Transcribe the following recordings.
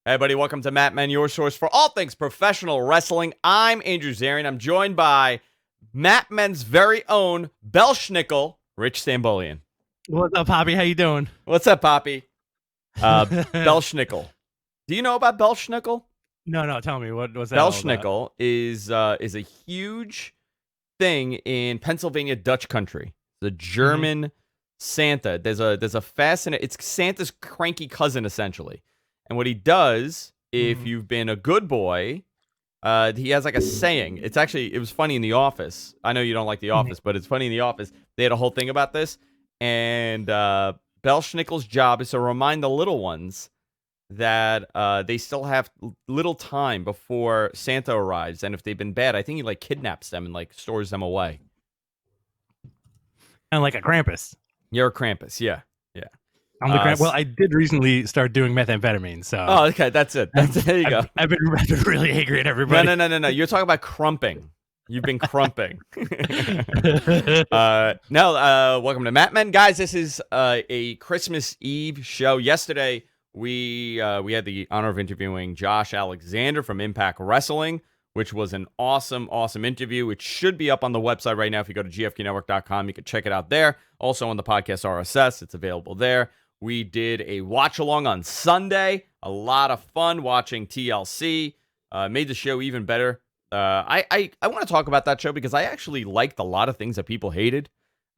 Hey, buddy, welcome to Matt Men, your source for all things professional wrestling. I'm Andrew Zarian. I'm joined by Matt Men's very own Belschnickel, Rich Stambolian. What's up, Poppy? How you doing? What's up, Poppy? Belschnickel. Do you know about Belschnickel? No, tell me. What's that all about? Belschnickel is a huge thing in Pennsylvania Dutch country. The German Santa. There's a fascinating... It's Santa's cranky cousin, essentially. And what he does, if you've been a good boy, he has like a saying. It was funny in The Office. I know you don't like The Office, but it's funny in The Office. They had a whole thing about this. And Belschnickel's job is to remind the little ones that they still have little time before Santa arrives. And if they've been bad, I think he like kidnaps them and like stores them away. And like a Krampus. You're a Krampus, yeah. I'm the Krampus. Well, I did recently start doing methamphetamine, so... Oh, okay, that's it. There you go. I've been really angry at everybody. No. You're talking about crumping. You've been crumping. Welcome to Matt Men. Guys, this is a Christmas Eve show. Yesterday, we had the honor of interviewing Josh Alexander from Impact Wrestling, which was an awesome interview. It should be up on the website right now. If you go to gfqnetwork.com, you can check it out there. Also on the podcast RSS, it's available there. We did a watch-along on Sunday. A lot of fun watching TLC. Made the show even better. I want to talk about that show because I actually liked a lot of things that people hated.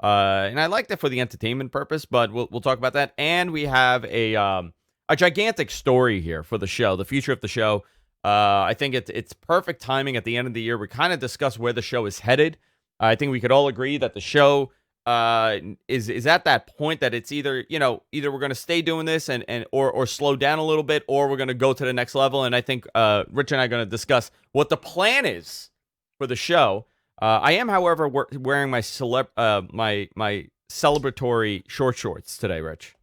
And I liked it for the entertainment purpose, but we'll talk about that. And we have a gigantic story here for the show, the future of the show. I think it's perfect timing at the end of the year. We kind of discuss where the show is headed. I think we could all agree that the show is at that point that it's either we're going to stay doing this or slow down a little bit, or we're going to go to the next level. And I think Rich and I are going to discuss what the plan is for the show. I am, however, wearing my my celebratory short shorts today, Rich.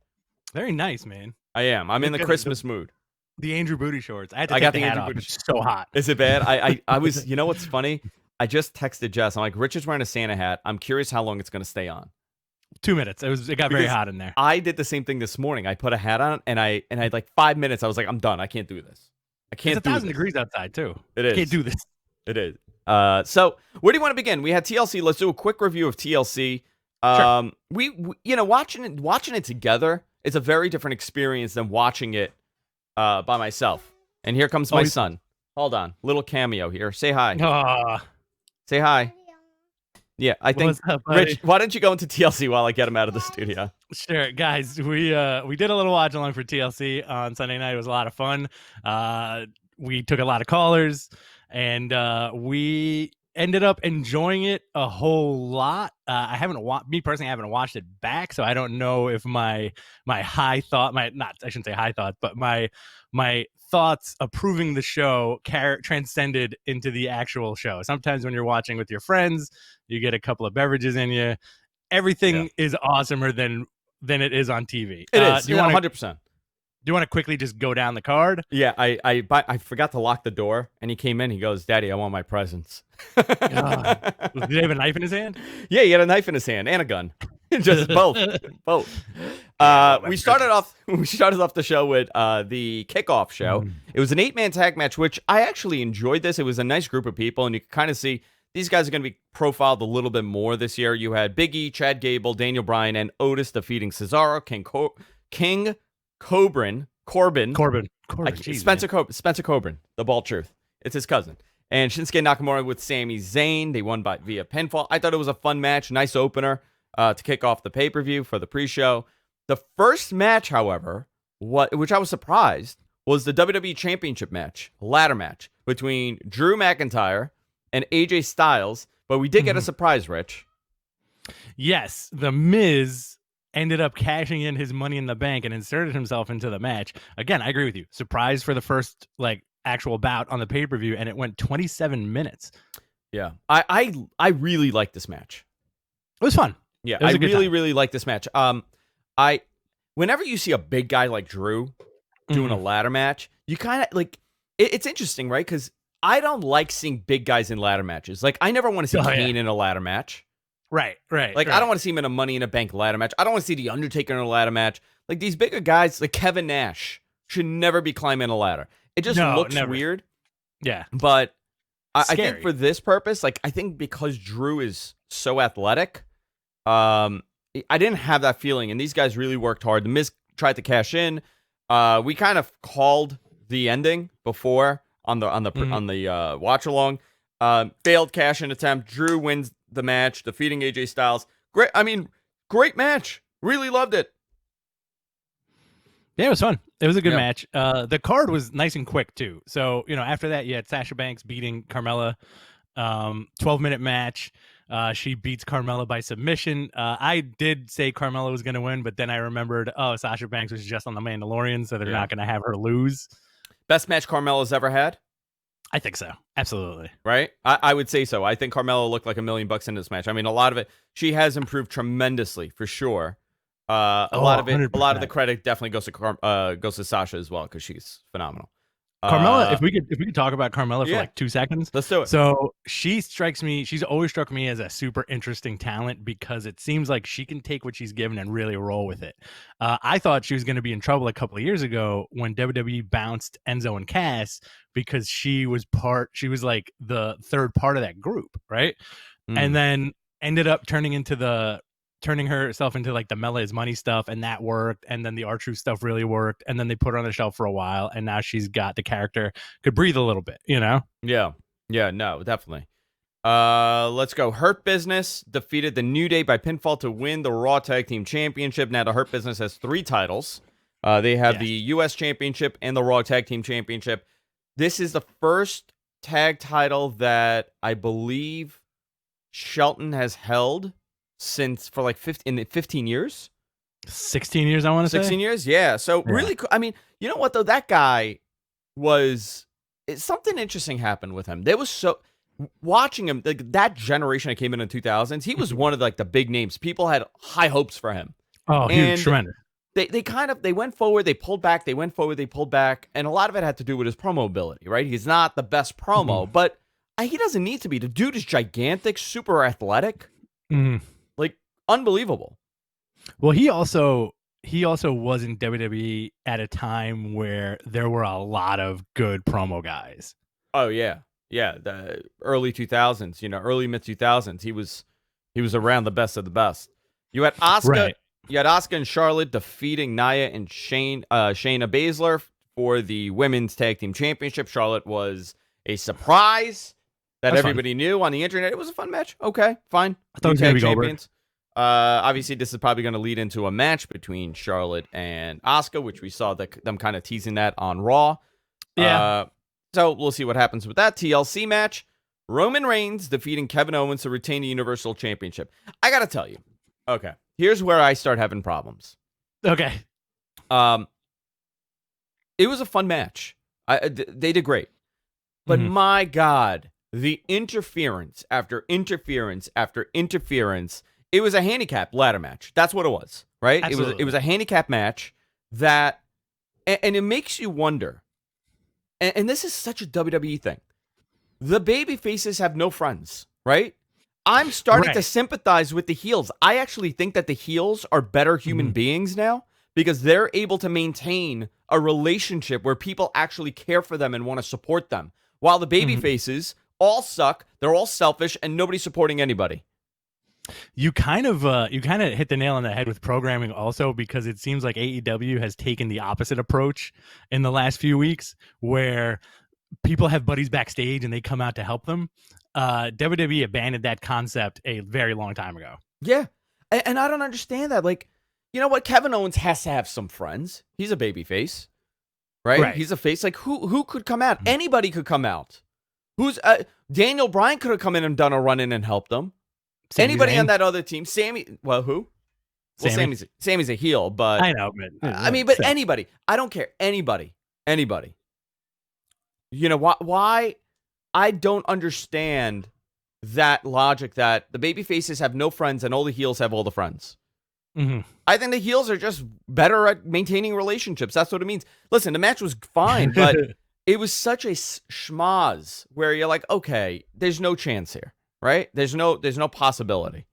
Very nice, man. I am. I'm in the Christmas mood. The Andrew Booty shorts. I got the hat off. It's so hot. Is it bad? I was. You know what's funny? I just texted Jess. I'm like, Richard's wearing a Santa hat. I'm curious how long it's going to stay on. 2 minutes. It got very hot in there. I did the same thing this morning. I put a hat on, and I had like 5 minutes. I was like, I'm done. I can't do this. I can't. It's 1,000 degrees outside too. It is. I can't do this. It is. So where do you want to begin? We had TLC. Let's do a quick review of TLC. Sure. We watching it together is a very different experience than watching it by myself. And here comes my son. Hold on, little cameo here. Say hi. Say hi. Yeah, I think. What's up, Rich, why don't you go into TLC while I get him out of the studio? Sure, guys. We did a little watch along for TLC on Sunday night. It was a lot of fun. We took a lot of callers, and we ended up enjoying it a whole lot. I haven't watched it back, so I don't know if my high thought, I shouldn't say high thoughts, but my thoughts approving the show transcended into the actual show. Sometimes when you're watching with your friends, you get a couple of beverages in you. Everything is awesomer than it is on TV. It is. 100%. Do you want to quickly just go down the card? Yeah, I forgot to lock the door, and he came in. He goes, "Daddy, I want my presents." Did he have a knife in his hand? Yeah, he had a knife in his hand and a gun. Just both. We started off the show with the kickoff show. It was an 8-man tag match, which I actually enjoyed. This. It was a nice group of people, and you could kind of see these guys are going to be profiled a little bit more this year. You had Big E, Chad Gable, Daniel Bryan, and Otis defeating Cesaro, King Corbin, Spencer Corbin, the Bald Truth. It's his cousin. And Shinsuke Nakamura with Sami Zayn. They won via pinfall. I thought it was a fun match, nice opener to kick off the pay-per-view for the pre-show. The first match, however, which I was surprised, was the WWE Championship match, ladder match, between Drew McIntyre and AJ Styles. But we did get a surprise, Rich. Yes, The Miz ended up cashing in his Money in the Bank and inserted himself into the match. Again, I agree with you. Surprise for the first actual bout on the pay-per-view, and it went 27 minutes. Yeah. I really liked this match. It was fun. Yeah, I really like this match. Whenever you see a big guy like Drew doing a ladder match, you kind of it's interesting, right? Because I don't like seeing big guys in ladder matches. Like, I never want to see Kane in a ladder match. Right. I don't want to see him in a Money in a Bank ladder match. I don't want to see The Undertaker in a ladder match. Like, these bigger guys, like Kevin Nash, should never be climbing a ladder. It just looks weird. Yeah. But I think for this purpose, like, I think because Drew is so athletic, I didn't have that feeling. And these guys really worked hard. The Miz tried to cash in. We kind of called the ending before on the watch along. Failed cash in attempt. Drew wins the match, defeating AJ Styles. Great match. Really loved it. Yeah, it was fun. It was a good match. The card was nice and quick too. So, after that, you had Sasha Banks beating Carmella. 12-minute match. She beats Carmella by submission. I did say Carmella was going to win, but then I remembered, Sasha Banks was just on The Mandalorian, so they're not going to have her lose. Best match Carmella's ever had? I think so. Absolutely. Right? I would say so. I think Carmella looked like $1 million in this match. I mean, a lot of it, she has improved tremendously, for sure. A lot of the credit definitely goes to Sasha as well, because she's phenomenal. Carmella, if we could talk about Carmella for like 2 seconds. Let's do it. So she's always struck me as a super interesting talent, because it seems like she can take what she's given and really roll with it. I thought she was going to be in trouble a couple of years ago when WWE bounced Enzo and Cass, because she was like the third part of that group, right? And then ended up turning herself into like the Mela is Money stuff, and that worked. And then the R-Truth stuff really worked. And then they put her on the shelf for a while, and now she's got the character, could breathe a little bit, Yeah. Yeah, no, definitely. Let's go. Hurt Business defeated the New Day by pinfall to win the Raw Tag Team Championship. Now the Hurt Business has 3 titles. They have the U.S. Championship and the Raw Tag Team Championship. This is the first tag title that I believe Shelton has held for like 15 years. 16 years, I want to say. 16 years, yeah. So really cool. I mean, you know what though? That guy something interesting happened with him. There was watching him, like, that generation that came in the 2000s, he was one of like the big names. People had high hopes for him. Oh, he was tremendous. They went forward, they pulled back, they went forward, they pulled back, and a lot of it had to do with his promo ability, right? He's not the best promo, but he doesn't need to be. The dude is gigantic, super athletic. Like, unbelievable. Well, he also was in WWE at a time where there were a lot of good promo guys. Oh yeah, the early 2000s, early mid 2000s. He was around the best of the best. You had Asuka, and Charlotte defeating Nia and Shayna Baszler for the Women's Tag Team Championship. Charlotte was a surprise that everybody knew on the internet. It was a fun match. Okay, fine. I thought it was going to be champions. Obviously, this is probably going to lead into a match between Charlotte and Asuka, which we saw them kind of teasing that on Raw. Yeah. So we'll see what happens with that. TLC match. Roman Reigns defeating Kevin Owens to retain the Universal Championship. I got to tell you. Okay. Here's where I start having problems. Okay. It was a fun match. They did great. But my God, the interference after interference after interference. It was a handicap ladder match. That's what it was, right? Absolutely. It was a handicap match that, and it makes you wonder, and this is such a WWE thing. The baby faces have no friends, right? I'm starting to sympathize with the heels. I actually think that the heels are better human beings now, because they're able to maintain a relationship where people actually care for them and want to support them. While the baby faces all suck, they're all selfish, and nobody's supporting anybody. You kind of hit the nail on the head with programming also, because it seems like AEW has taken the opposite approach in the last few weeks, where people have buddies backstage and they come out to help them. WWE abandoned that concept a very long time ago. Yeah. And I don't understand that. Like, you know what? Kevin Owens has to have some friends. He's a babyface, right? He's a face. Like, who could come out? Anybody could come out. Daniel Bryan could have come in and done a run-in and helped them. Anybody on that other team, who? Well, Sammy's a heel, but I know, but anybody. I don't care. Anybody. You know why? I don't understand that logic that the baby faces have no friends and all the heels have all the friends. I think the heels are just better at maintaining relationships. That's what it means. Listen, the match was fine, but it was such a schmoz where you're like, okay, there's no chance here. Right? There's no possibility.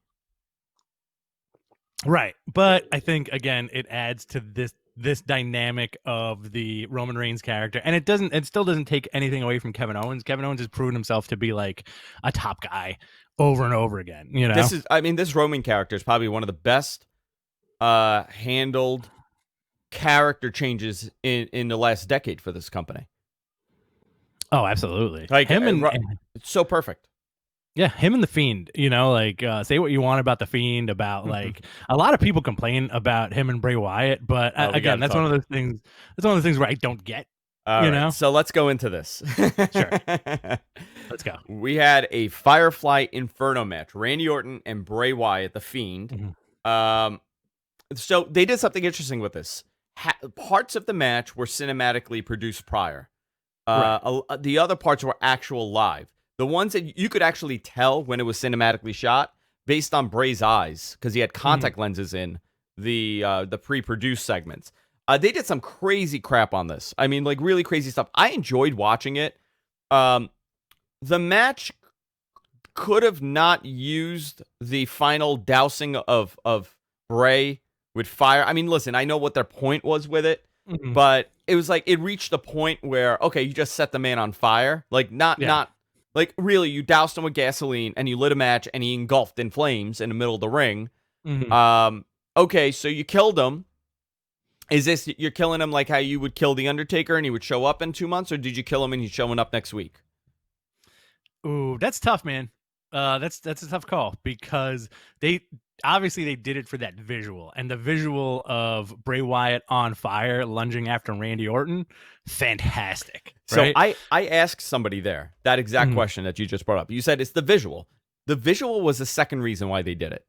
Right. But I think, again, it adds to this dynamic of the Roman Reigns character, and it still doesn't take anything away from Kevin Owens. Kevin Owens has proven himself to be like a top guy over and over again. You know, this Roman character is probably one of the best handled character changes in the last decade for this company. Oh, absolutely. Like him it's so perfect. Yeah, him and the Fiend, you know, like say what you want about the Fiend, about like a lot of people complain about him and Bray Wyatt, but again, that's one of those things. That's one of the things where I don't get. You know, so let's go into this. Sure, let's go. We had a Firefly Inferno match: Randy Orton and Bray Wyatt, the Fiend. So they did something interesting with this. Parts of the match were cinematically produced prior. The other parts were actual live. The ones that you could actually tell when it was cinematically shot based on Bray's eyes, because he had contact lenses in the pre-produced segments. They did some crazy crap on this. I mean, like really crazy stuff. I enjoyed watching it. The match could have not used the final dousing of Bray with fire. I mean, listen, I know what their point was with it, but it was like it reached the point where, okay, you just set the man on fire. Like not like really, you doused him with gasoline and you lit a match and he engulfed in flames in the middle of the ring. Okay, so you killed him. Is this you're killing him like how you would kill the Undertaker and he would show up in 2 months, or did you kill him and he's showing up next week? Ooh, that's tough, man. That's a tough call, because they did it for that visual, and the visual of Bray Wyatt on fire lunging after Randy Orton, fantastic. Right? So I asked somebody there that exact question that you just brought up. You said it's the visual. The visual was the second reason why they did it.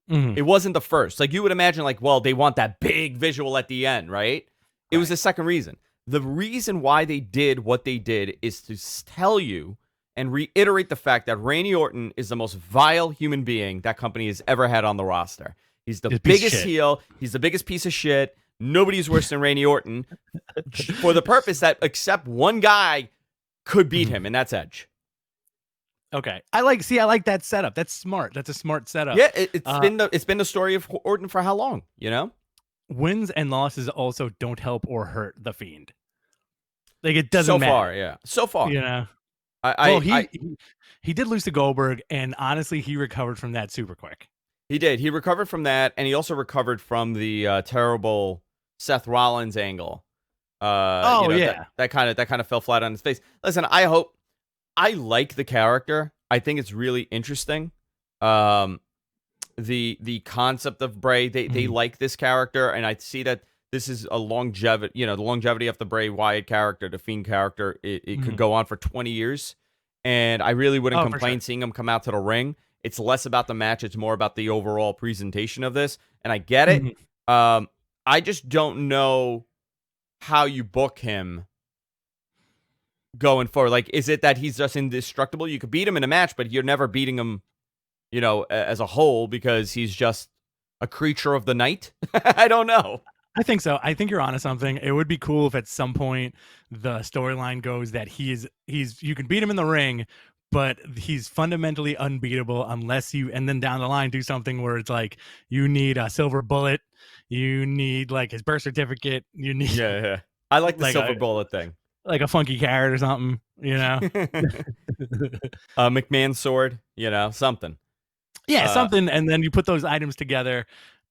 It wasn't the first. Like you would imagine, like, well, they want that big visual at the end, right? It was the second reason. The reason why they did what they did is to tell you and reiterate the fact that Randy Orton is the most vile human being that company has ever had on the roster. He's the biggest heel. He's the biggest piece of shit. Nobody's worse than Randy Orton, for the purpose that except one guy could beat him, and that's Edge. Okay, I like that setup. That's smart. That's a smart setup. Yeah, it's been the story of Orton for how long? You know, wins and losses also don't help or hurt the Fiend. Like it doesn't matter. So far, you know. He did lose to Goldberg, and honestly, he recovered from that super quick. He did. He recovered from that, and he also recovered from the terrible Seth Rollins angle. That kind of fell flat on his face. Listen, I like the character. I think it's really interesting. The concept of Bray, they like this character, and I see that this is a longevity. You know, the longevity of the Bray Wyatt character, the Fiend character, it could go on for 20 years. And I really wouldn't complain seeing him come out to the ring. It's less about the match. It's more about the overall presentation of this. And I get it. I just don't know how you book him going forward. Like, is it that he's just indestructible? You could beat him in a match, but you're never beating him, you know, as a whole, because he's just a creature of the night. I don't know. I think so. I think you're onto something. It would be cool if at some point the storyline goes that he's you can beat him in the ring, but he's fundamentally unbeatable unless you, and then down the line do something where it's like you need a silver bullet, you need like his birth certificate, you need I like the silver bullet thing, like a funky carrot or something, you know, McMahon's sword, you know, something. Yeah, something, and then you put those items together.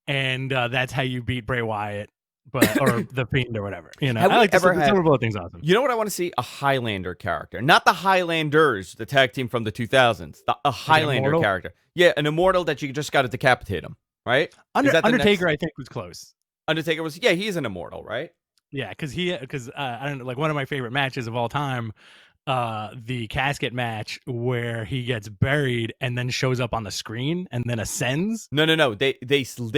And that's how you beat Bray Wyatt, or the Fiend or whatever. You know, I like the silver bullet thing's awesome. You know what I want to see? A Highlander character, not the Highlanders, the tag team from the 2000s. A Highlander character, an immortal that you just got to decapitate him, right? Undertaker, I think, was close. Undertaker was, he's an immortal, right? Yeah, because I don't know, like one of my favorite matches of all time. The casket match where he gets buried and then shows up on the screen and then ascends. No. They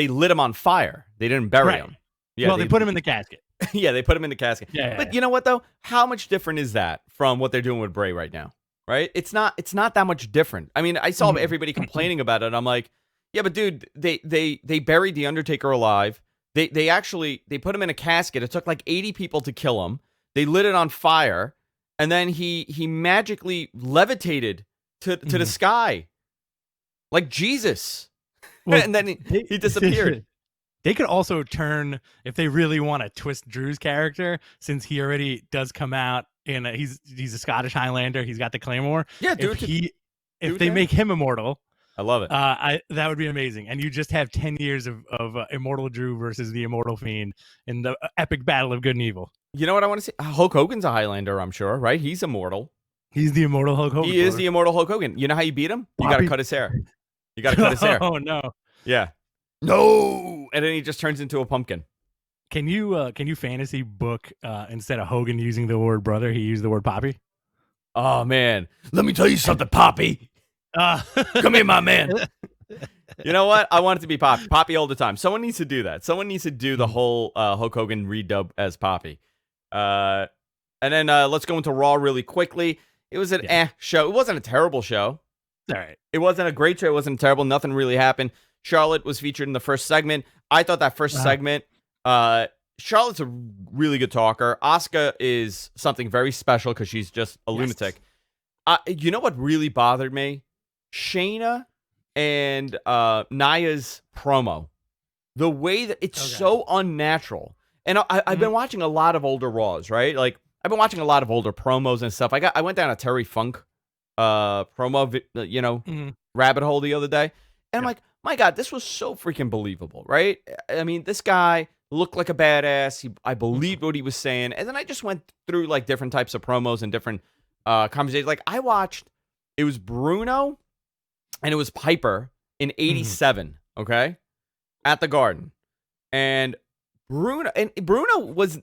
lit him on fire. They didn't bury him. Yeah, well, they put him in the casket. Yeah, they put him in the casket. Yeah, but you know what though? How much different is that from what they're doing with Bray right now? Right? It's not that much different. I mean, I saw everybody complaining about it. And I'm like, yeah, but dude, they buried the Undertaker alive. They put him in a casket. It took like 80 people to kill him. They lit it on fire. And then he magically levitated to the sky, like Jesus. Well, and then he disappeared. They could also turn, if they really want to twist Drew's character, since he already does come out in he's a Scottish Highlander. He's got the Claymore. Yeah, If they make him immortal, I love it. That would be amazing. And you just have 10 years of Immortal Drew versus the Immortal Fiend in the epic battle of good and evil. You know what I want to see? Hulk Hogan's a Highlander, I'm sure, right? He's immortal. He's the immortal Hulk Hogan. He is the immortal Hulk Hogan. You know how you beat him? You got to cut his hair. You got to cut his hair. Oh, no. Yeah. No. And then he just turns into a pumpkin. Can you fantasy book instead of Hogan using the word brother, he used the word Poppy? Oh, man. Let me tell you something, Poppy. Come here, my man. You know what? I want it to be Poppy. Poppy all the time. Someone needs to do that. Someone needs to do the whole Hulk Hogan redub as Poppy. And then let's go into Raw really quickly. It was an show. It wasn't a terrible show. All right. It wasn't a great show. It wasn't terrible. Nothing really happened. Charlotte was featured in the first segment. I thought that first segment, Charlotte's a really good talker. Asuka is something very special because she's just a lunatic. You know what really bothered me? Shayna and Nia's promo. The way that it's so unnatural. And I've been watching a lot of older Raws, right? Like, I've been watching a lot of older promos and stuff. I went down a Terry Funk promo, rabbit hole the other day. And I'm like, my God, this was so freaking believable, right? I mean, this guy looked like a badass. I believed what he was saying. And then I just went through like different types of promos and different conversations. Like I watched, it was Bruno and it was Piper in 87, okay? At the Garden. And Bruno was,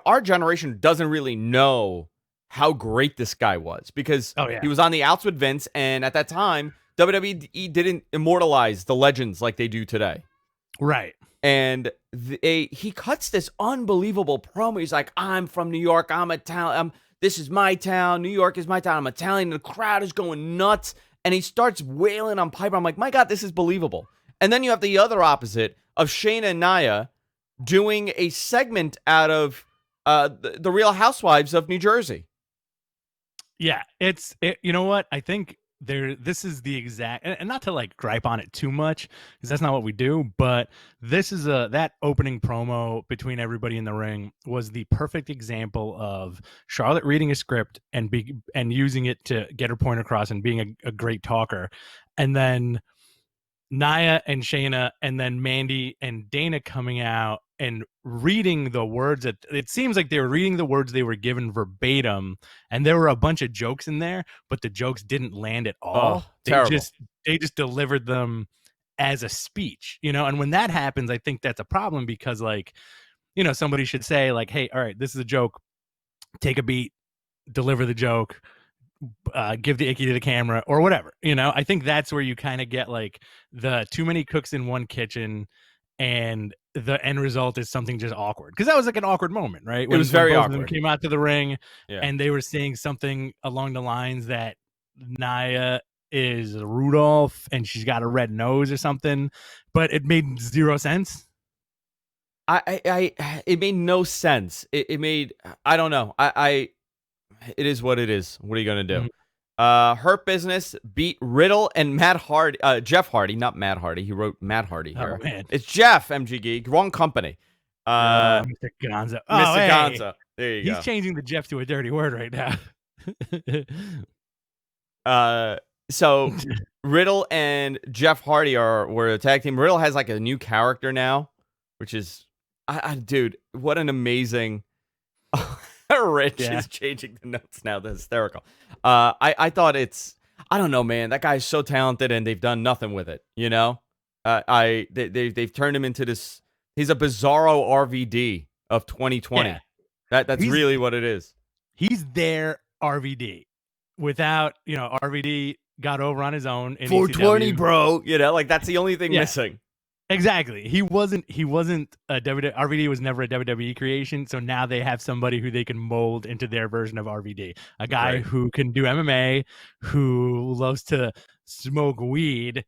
our generation doesn't really know how great this guy was because he was on the outs with Vince. And at that time, WWE didn't immortalize the legends like they do today. Right. And he cuts this unbelievable promo. He's like, I'm from New York. I'm Italian. This is my town. New York is my town. I'm Italian. And the crowd is going nuts. And he starts wailing on Piper. I'm like, my God, this is believable. And then you have the other opposite of Shayna and Nia doing a segment out of the Real Housewives of New Jersey. Yeah, you know what? I think this is the exact, and not to like gripe on it too much because that's not what we do, but this is that opening promo between everybody in the ring was the perfect example of Charlotte reading a script and using it to get her point across and being a great talker, and then Nia and Shayna and then Mandy and Dana coming out and reading the words. It seems like they were reading the words they were given verbatim, and there were a bunch of jokes in there, but the jokes didn't land at all. They just delivered them as a speech, and when that happens, I think that's a problem because somebody should say like, hey, all right, this is a joke. Take a beat, deliver the joke. Give the icky to the camera or whatever, I think that's where you kind of get like the too many cooks in one kitchen and the end result is something just awkward. Because that was like an awkward moment, right? It was very awkward. When came out to the ring and they were saying something along the lines that Nia is Rudolph and she's got a red nose or something, but it made zero sense. It made no sense. It made, I don't know. It is what it is. What are you going to do? Hurt Business beat Riddle and Matt Hardy. Jeff Hardy, not Matt Hardy. He wrote Matt Hardy here. Oh, man. It's Jeff, MG Geek. Wrong company. Mr. Gonzo. Mr. Gonzo. There you go. He's changing the Jeff to a dirty word right now. So Riddle and Jeff Hardy were a tag team. Riddle has like a new character now, which is, dude, what an amazing... Rich is changing the notes now. That's hysterical. I thought I don't know, man. That guy's so talented, and they've done nothing with it. They've turned him into this. He's a bizarro RVD of 2020. Yeah. That's really what it is. He's their RVD. Without RVD got over on his own. In 420, ECW. bro. Like that's the only thing missing. Exactly. He wasn't a RVD was never a WWE creation. So now they have somebody who they can mold into their version of RVD. A guy who can do MMA, who loves to smoke weed,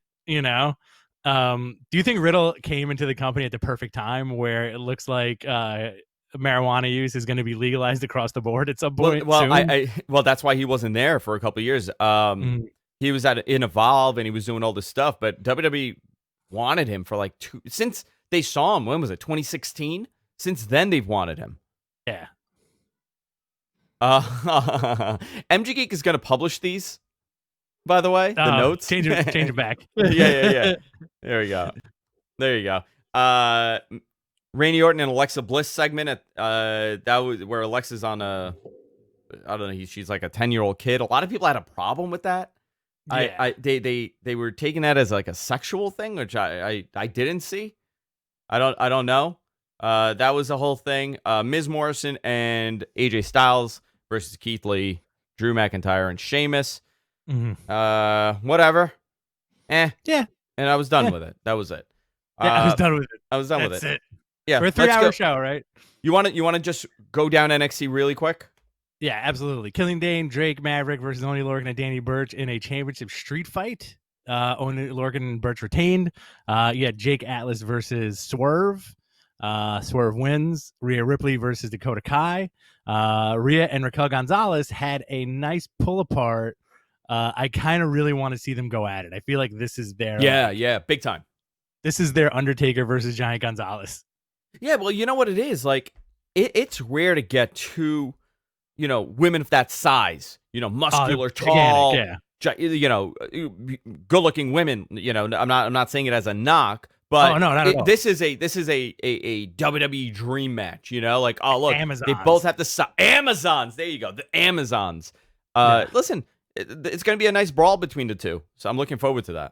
Do you think Riddle came into the company at the perfect time where it looks like marijuana use is going to be legalized across the board at some point? Well, that's why he wasn't there for a couple of years. He was in Evolve and he was doing all this stuff, but WWE wanted him for since they saw him. When was it? 2016. Since then, they've wanted him. Yeah. MG Geek is going to publish these. By the way, the notes. Change it back. yeah. There we go. There you go. Randy Orton and Alexa Bliss segment at that was where Alexa's on I don't know, she's like a 10-year-old kid. A lot of people had a problem with that. Yeah. They were taking that as like a sexual thing, which I didn't see. I don't know. That was the whole thing. Miz Morrison and AJ Styles versus Keith Lee, Drew McIntyre, and Sheamus. Mm-hmm. Whatever. Yeah. And I was done with it. That was it. I was done with it. I was done with That's it. it. Yeah. For a 3-hour show, right? You want to just go down NXT really quick? Yeah, absolutely. Killing Dane, Drake Maverick versus Oney Lorcan and Danny Burch in a championship street fight. Oney Lorcan and Burch retained. Jake Atlas versus Swerve. Swerve wins. Rhea Ripley versus Dakota Kai. Rhea and Raquel Gonzalez had a nice pull apart. I kind of really want to see them go at it. I feel like this is their big time. This is their Undertaker versus Giant Gonzalez. Yeah, well, you know what it is? Like, it's rare to get two, women of that size, muscular, tall, good-looking women. I'm not saying it as a knock, but not at all. This is a WWE dream match. Like, oh look, Amazons. They both have to Amazons. There you go, the Amazons. Listen, it's going to be a nice brawl between the two, so I'm looking forward to that.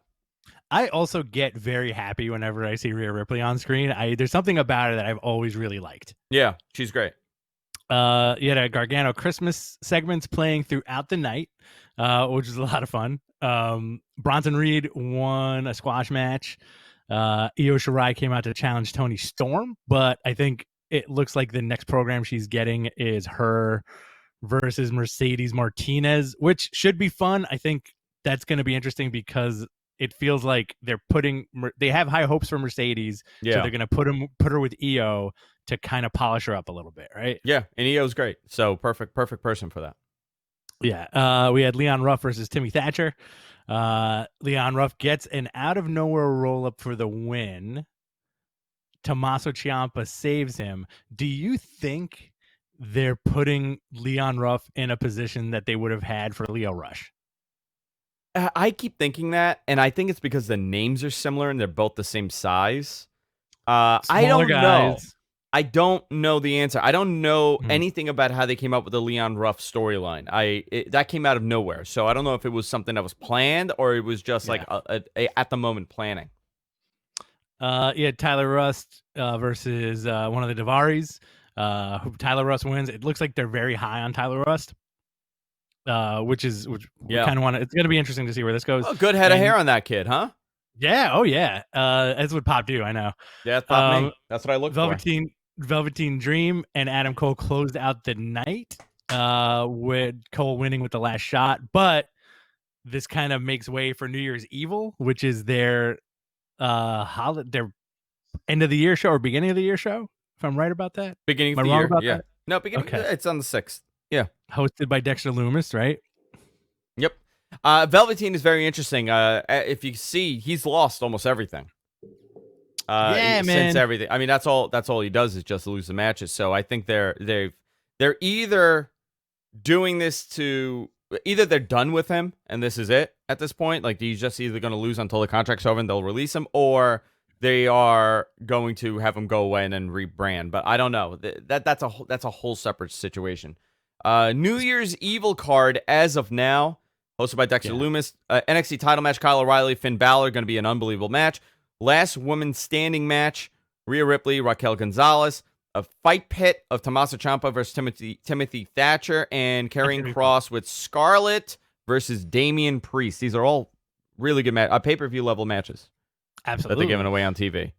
I also get very happy whenever I see Rhea Ripley on screen. There's something about her that I've always really liked. Yeah, she's great. You had a Gargano Christmas segments playing throughout the night, which was a lot of fun. Bronson Reed won a squash match. Io Shirai came out to challenge Toni Storm, but I think it looks like the next program she's getting is her versus Mercedes Martinez, which should be fun. I think that's going to be interesting because it feels like they have high hopes for Mercedes, so they're going to put her with Io to kind of polish her up a little bit, right? Yeah, and Io's great, so perfect person for that. Yeah, we had Leon Ruff versus Timmy Thatcher. Leon Ruff gets an out of nowhere roll up for the win. Tommaso Ciampa saves him. Do you think they're putting Leon Ruff in a position that they would have had for Lio Rush? I keep thinking that, and I think it's because the names are similar and they're both the same size. I don't know. I don't know the answer. I don't know anything about how they came up with the Leon Ruff storyline. That came out of nowhere, so I don't know if it was something that was planned or it was just like a at the moment planning. Tyler Rust versus one of the Daivaris. Tyler Rust wins. It looks like they're very high on Tyler Rust. Which we kind of want to. It's going to be interesting to see where this goes. Oh, good head of hair on that kid, huh? Yeah. Oh, yeah. That's what Pop do. I know. Yeah, that's Pop me. That's what I look for. Velveteen Dream and Adam Cole closed out the night with Cole winning with the last shot. But this kind of makes way for New Year's Evil, which is their their end of the year show or beginning of the year show. If I'm right about that. Beginning of the year. Yeah. That? No, beginning. Okay. It's on the 6th. Yeah. Hosted by Dexter Lumis, right? Yep. Velveteen is very interesting. If you see, he's lost almost everything. Man. Since everything. I mean, that's all he does is just lose the matches. So I think they're either doing this either they're done with him and this is it at this point. Like he's just either going to lose until the contract's over and they'll release him, or they are going to have him go away and then rebrand. But I don't know. That's a whole separate situation. New Year's Evil card as of now, hosted by Dexter Lumis. NXT title match, Kyle O'Reilly, Finn Balor, going to be an unbelievable match. Last woman standing match, Rhea Ripley, Raquel Gonzalez. A fight pit of Tommaso Ciampa versus Timothy Thatcher, and Karrion Kross with Scarlett versus Damian Priest. These are all really good pay-per-view level matches. Absolutely. That they're giving away on TV.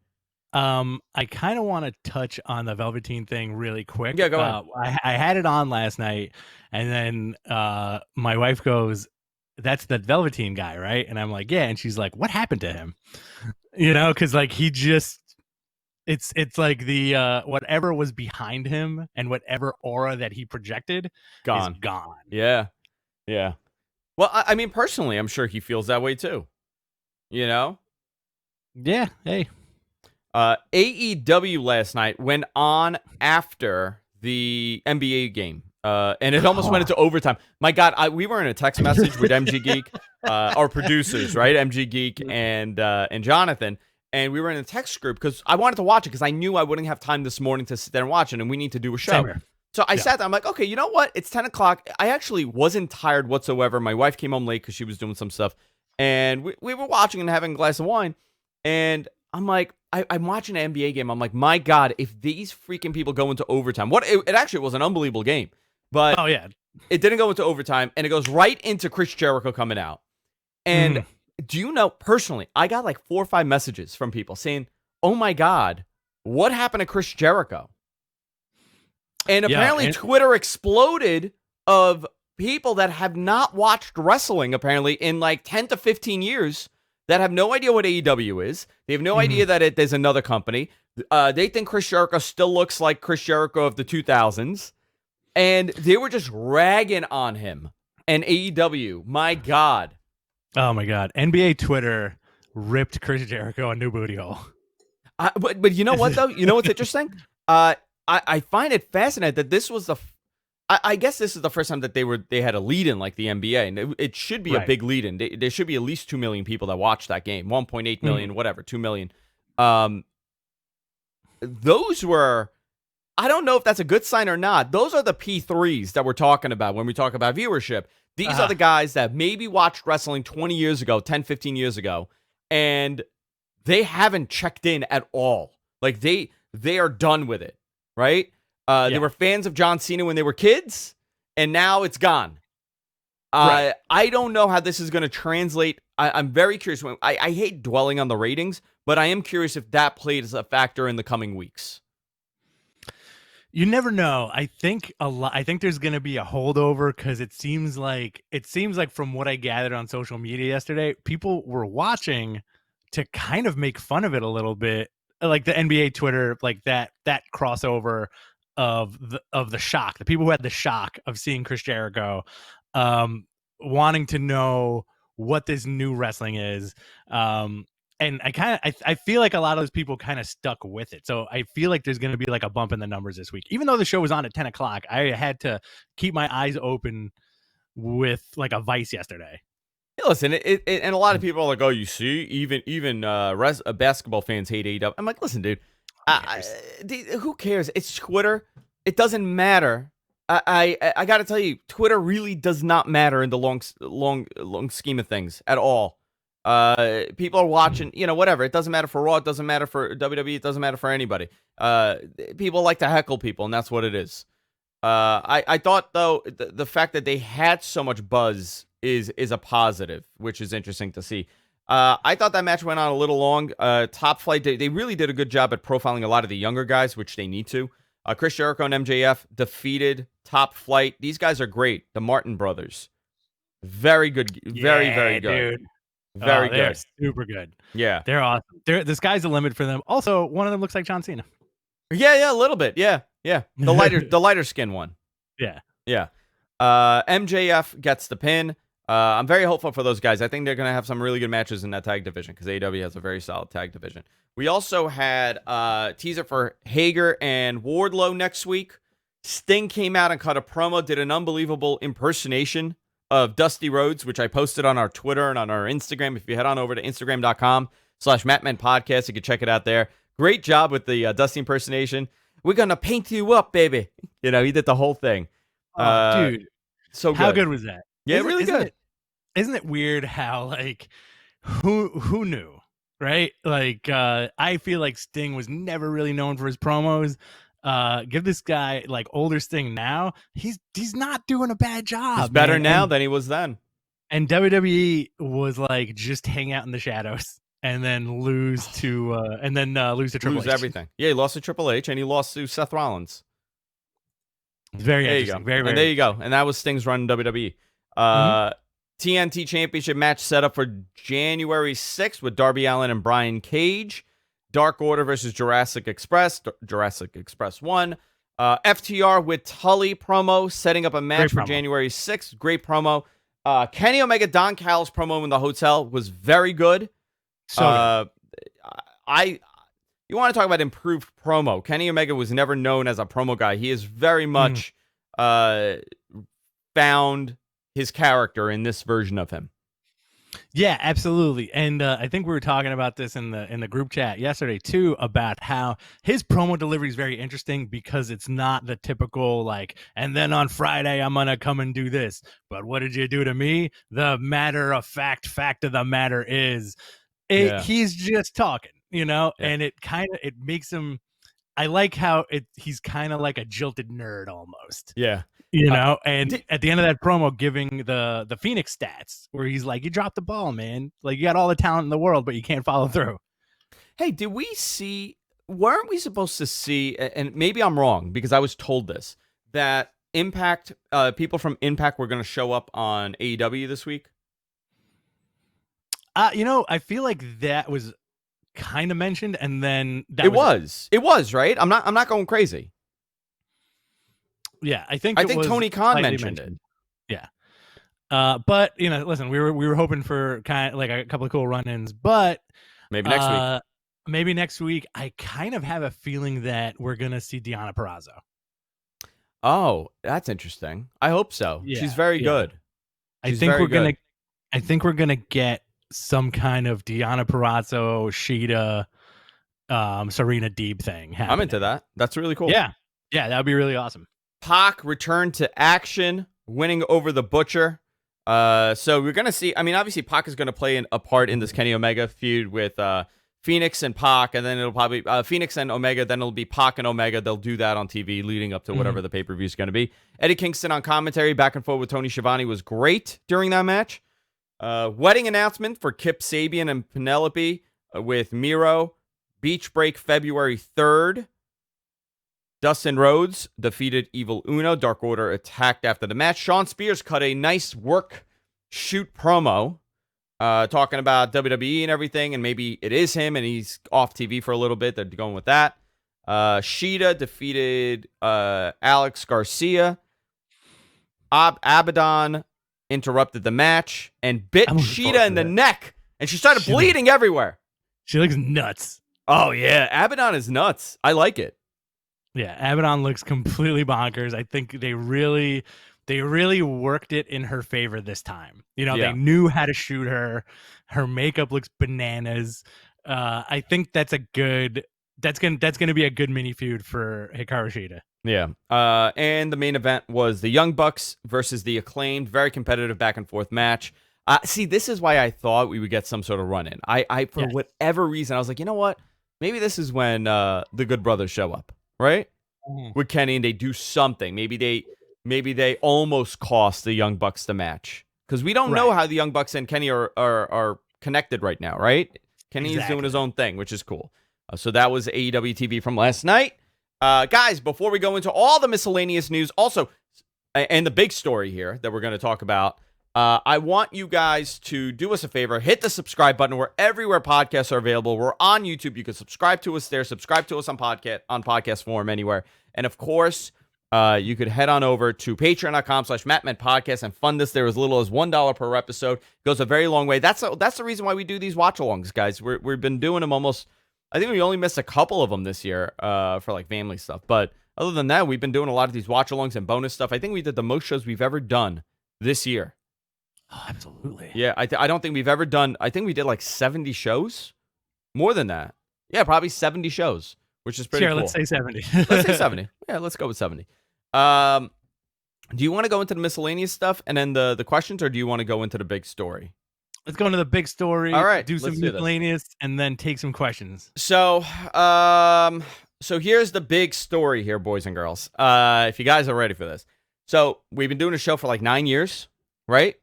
I kind of want to touch on the Velveteen thing really quick. Yeah, go ahead. I had it on last night, and then my wife goes, "That's the Velveteen guy, right?" And I'm like, "Yeah." And she's like, "What happened to him?" Because like he just, it's like the whatever was behind him and whatever aura that he projected is gone. Yeah. Well, I mean, personally, I'm sure he feels that way too. Yeah. Hey. AEW last night went on after the NBA game. And it almost went into overtime. My God, we were in a text message with MG Geek, our producers, right? MG Geek and Jonathan. And we were in a text group because I wanted to watch it because I knew I wouldn't have time this morning to sit there and watch it, and we need to do a show. So I sat there. I'm like, okay, you know what? It's 10 o'clock. I actually wasn't tired whatsoever. My wife came home late because she was doing some stuff. And we were watching and having a glass of wine. And I'm like, I'm watching an NBA game. I'm like, my God, if these freaking people go into overtime. It actually was an unbelievable game. But it didn't go into overtime. And it goes right into Chris Jericho coming out. And do you know, personally, I got like 4 or 5 messages from people saying, oh my God, what happened to Chris Jericho? And apparently Twitter exploded of people that have not watched wrestling, apparently, in like 10 to 15 years that have no idea what AEW is. They have no idea that there's another company. They think Chris Jericho still looks like Chris Jericho of the 2000s. And they were just ragging on him. And AEW, my God. Oh, my God. NBA Twitter ripped Chris Jericho a new booty hole. But you know what, though? You know what's interesting? I find it fascinating that this was I guess this is the first time that they had a lead-in like the NBA, and it should be a big lead-in. There should be at least 2 million people that watch that game, 1.8 million, whatever, 2 million. Those were, I don't know if that's a good sign or not. Those are the P3s that we're talking about when we talk about viewership. These are the guys that maybe watched wrestling 20 years ago, 10, 15 years ago, and they haven't checked in at all. Like, they are done with it, right? They were fans of John Cena when they were kids, and now it's gone. I don't know how this is going to translate. I'm very curious. I hate dwelling on the ratings, but I am curious if that plays a factor in the coming weeks. You never know. I think there's going to be a holdover because it seems like from what I gathered on social media yesterday, people were watching to kind of make fun of it a little bit, like the NBA Twitter, like that crossover of the shock, the people who had the shock of seeing Chris Jericho, wanting to know what this new wrestling is. And I feel like a lot of those people kind of stuck with it. So I feel like there's going to be like a bump in the numbers this week. Even though the show was on at 10 o'clock, I had to keep my eyes open with like a vice yesterday. Hey, listen, and a lot of people are like, oh, you see, even basketball fans hate AEW. I'm like, listen, dude, who cares? It's Twitter. It doesn't matter. I got to tell you, Twitter really does not matter in the long scheme of things at all. People are watching, whatever. It doesn't matter for Raw. It doesn't matter for WWE. It doesn't matter for anybody. People like to heckle people, and that's what it is. I thought, though, the fact that they had so much buzz is a positive, which is interesting to see. I thought that match went on a little long. Top Flight, they really did a good job at profiling a lot of the younger guys, which they need to. Chris Jericho and MJF defeated Top Flight. These guys are great. The Martin brothers. Very good. Very good. Dude. Very good. They're super good. Yeah. They're awesome. The sky's the limit for them. Also, one of them looks like John Cena. Yeah, a little bit. Yeah. The lighter skin one. Yeah. MJF gets the pin. I'm very hopeful for those guys. I think they're going to have some really good matches in that tag division because AEW has a very solid tag division. We also had teaser for Hager and Wardlow next week. Sting came out and cut a promo, did an unbelievable impersonation of Dusty Rhodes, which I posted on our Twitter and on our Instagram. If you head on over to Instagram.com/MattMenPodcast, you can check it out there. Great job with the Dusty impersonation. We're going to paint you up, baby. He did the whole thing. Dude. So good. How good was that? Yeah, really good. Isn't it weird how, like, who knew, right? Like, I feel like Sting was never really known for his promos. Give this guy, like, older Sting now. He's not doing a bad job. He's better now than he was then. And WWE was like, just hang out in the shadows and then lose to Triple H. Lose everything. Yeah, he lost to Triple H and he lost to Seth Rollins. Very there interesting. You go. Very, very. And there you go. And that was Sting's run in WWE. TNT Championship match set up for January 6th with Darby Allin and Brian Cage. Dark Order versus Jurassic Express. Jurassic Express 1. FTR with Tully promo, setting up a match for January 6th. Great promo. Kenny Omega, Don Callis promo in the hotel was very good. So you want to talk about improved promo. Kenny Omega was never known as a promo guy. He is very much found his character in this version of him. Yeah, absolutely. And I think we were talking about this in the group chat yesterday too, about how his promo delivery is very interesting because it's not the typical like, and then on Friday I'm gonna come and do this. But what did you do to me? The matter of fact of the matter is, he's just talking, and it makes him. I like how he's kind of like a jilted nerd almost. Yeah. And at the end of that promo, giving the Phoenix stats where he's like, you dropped the ball, man. Like, you got all the talent in the world, but you can't follow through. Hey, weren't we supposed to see, and maybe I'm wrong because I was told this, that Impact, people from Impact were going to show up on AEW this week? I feel like that was kind of mentioned, and then it was, right? I'm not going crazy. Yeah, I think Tony Khan mentioned it. Yeah. But listen, we were hoping for kind of like a couple of cool run-ins, but maybe next week. Maybe next week. I kind of have a feeling that we're gonna see Deonna Purrazzo. Oh, that's interesting. I hope so. Yeah, she's very good. I think we're gonna get some kind of Deonna Purrazzo, Shida, Serena Deeb thing happening. I'm into that. That's really cool. Yeah, that would be really awesome. Pac returned to action, winning over the Butcher. So we're going to see, obviously Pac is going to play a part in this Kenny Omega feud with Phoenix and Pac, and then it'll probably Phoenix and Omega, then it'll be Pac and Omega. They'll do that on TV leading up to whatever the pay-per-view is going to be. Eddie Kingston on commentary, back and forth with Tony Schiavone was great during that match. Wedding announcement for Kip Sabian and Penelope with Miro. Beach break February 3rd. Dustin Rhodes defeated Evil Uno. Dark Order attacked after the match. Shawn Spears cut a nice shoot promo talking about WWE and everything, and maybe it is him, and he's off TV for a little bit. They're going with that. Shida defeated Alex Garcia. Abaddon interrupted the match and bit Shida in the neck, and she started bleeding everywhere. She looks nuts. Oh, yeah. Abaddon is nuts. I like it. Yeah, Abaddon looks completely bonkers. I think they really worked it in her favor this time. They knew how to shoot her. Her makeup looks bananas. I think that's gonna be a good mini feud for Hikaru Shida. Yeah. And the main event was the Young Bucks versus the Acclaimed. Very competitive back and forth match. See, this is why I thought we would get some sort of run in. I for whatever reason, I was like, you know what? Maybe this is when the Good Brothers show up. Right? With Kenny, and they do something. Maybe they almost cost the Young Bucks the match. Because we don't know how the Young Bucks and Kenny are connected right now, right? Kenny is doing his own thing, which is cool. So that was AEW TV from last night. Guys, before we go into all the miscellaneous news, also, and the big story here that we're going to talk about, I want you guys to do us a favor. Hit the subscribe button. We're everywhere podcasts are available. We're on YouTube. You can subscribe to us there. Subscribe to us on podcast form anywhere. And of course, you could head on over to patreon.com/MattMenPodcast and fund us there as little as $1 per episode. It goes a very long way. That's the reason why we do these watch-alongs, guys. We've been doing them almost, I think we only missed a couple of them this year for like family stuff. But other than that, we've been doing a lot of these watch-alongs and bonus stuff. I think we did the most shows we've ever done this year. Oh, absolutely. Yeah, I don't think we've ever done, I think we did like 70 shows. More than that. Yeah, probably 70 shows, which is pretty cool. Let's say 70. Let's say 70. Yeah, let's go with 70. Do you want to go into the miscellaneous stuff and then the questions, or do you want to go into the big story? Let's go into the big story. All right, do some miscellaneous and then take some questions. So here's the big story here, boys and girls. If you guys are ready for this. So we've been doing a show for like 9 years, right?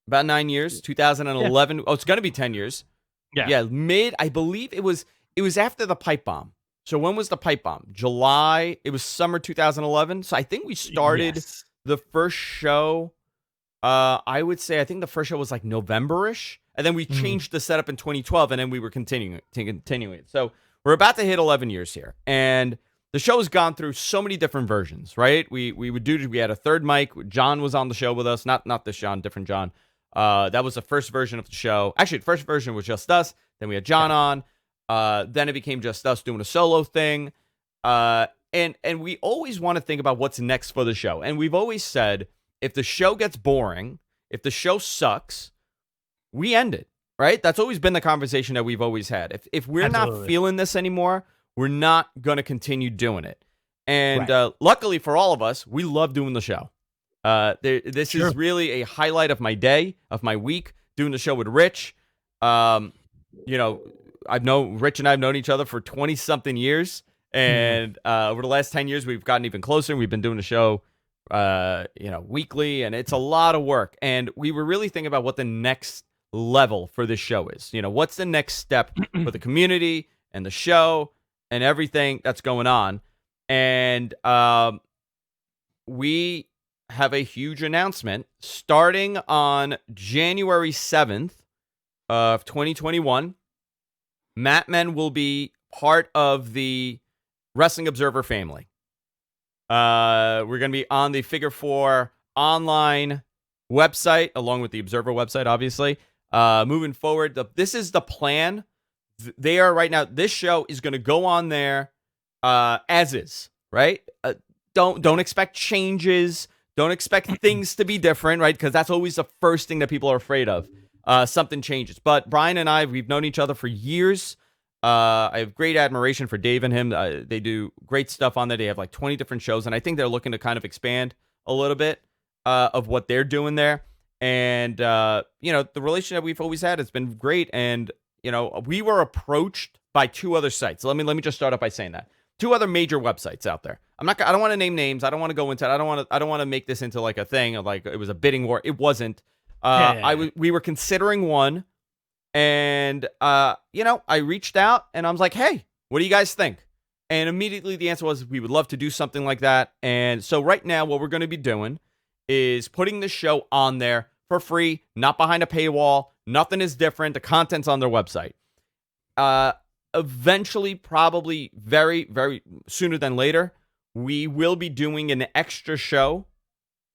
About 9 years, 2011. Yeah. Oh, it's going to be 10 years. Yeah. I believe it was after the pipe bomb. So when was the pipe bomb? July. It was summer 2011. So I think we started the first show. I would say, I think the first show was like November-ish. And then we changed the setup in 2012, and then we were continuing it. So we're about to hit 11 years here. And the show has gone through so many different versions, right? We had a third mic. John was on the show with us. Not this John, different John. That was the first version of the show. Actually, the first version was just us. Then we had John on. Then it became just us doing a solo thing. And we always want to think about what's next for the show. And we've always said, if the show gets boring, if the show sucks, we end it, right? That's always been the conversation that we've always had. If we're Absolutely. not feeling this anymore, we're not going to continue doing it. And Right. luckily for all of us, we love doing the show. This Sure. is really a highlight of my day, of my week, doing the show with Rich. You know, Rich and I have known each other for 20-something years. And over the last 10 years, we've gotten even closer. We've been doing the show, weekly, and it's a lot of work. And we were really thinking about what the next level for this show is. What's the next step for the community and the show and everything that's going on. And we have a huge announcement starting on January 7th of 2021. Matt Men will be part of the Wrestling Observer family. We're going to be on the Figure 4 online website, along with the Observer website, obviously. Moving forward, this is the plan. They are right now. This show is going to go on there as is, right? Don't expect changes. Don't expect things to be different, right? Because that's always the first thing that people are afraid of. Something changes. But Brian and I, we've known each other for years. I have great admiration for Dave and him. They do great stuff on there. They have like 20 different shows, and I think they're looking to kind of expand a little bit of what they're doing there. And, the relationship we've always had has been great. And, we were approached by 2 other sites. Let me just start up by saying that. 2 other major websites out there. I don't want to name names. I don't want to go into it. I don't want to make this into like a thing of like it was a bidding war. It wasn't. We were considering one. And, I reached out and I was like, hey, what do you guys think? And immediately the answer was, we would love to do something like that. And so right now, what we're going to be doing is putting the show on there for free, not behind a paywall. Nothing is different. The content's on their website. Eventually, probably very, very sooner than later, we will be doing an extra show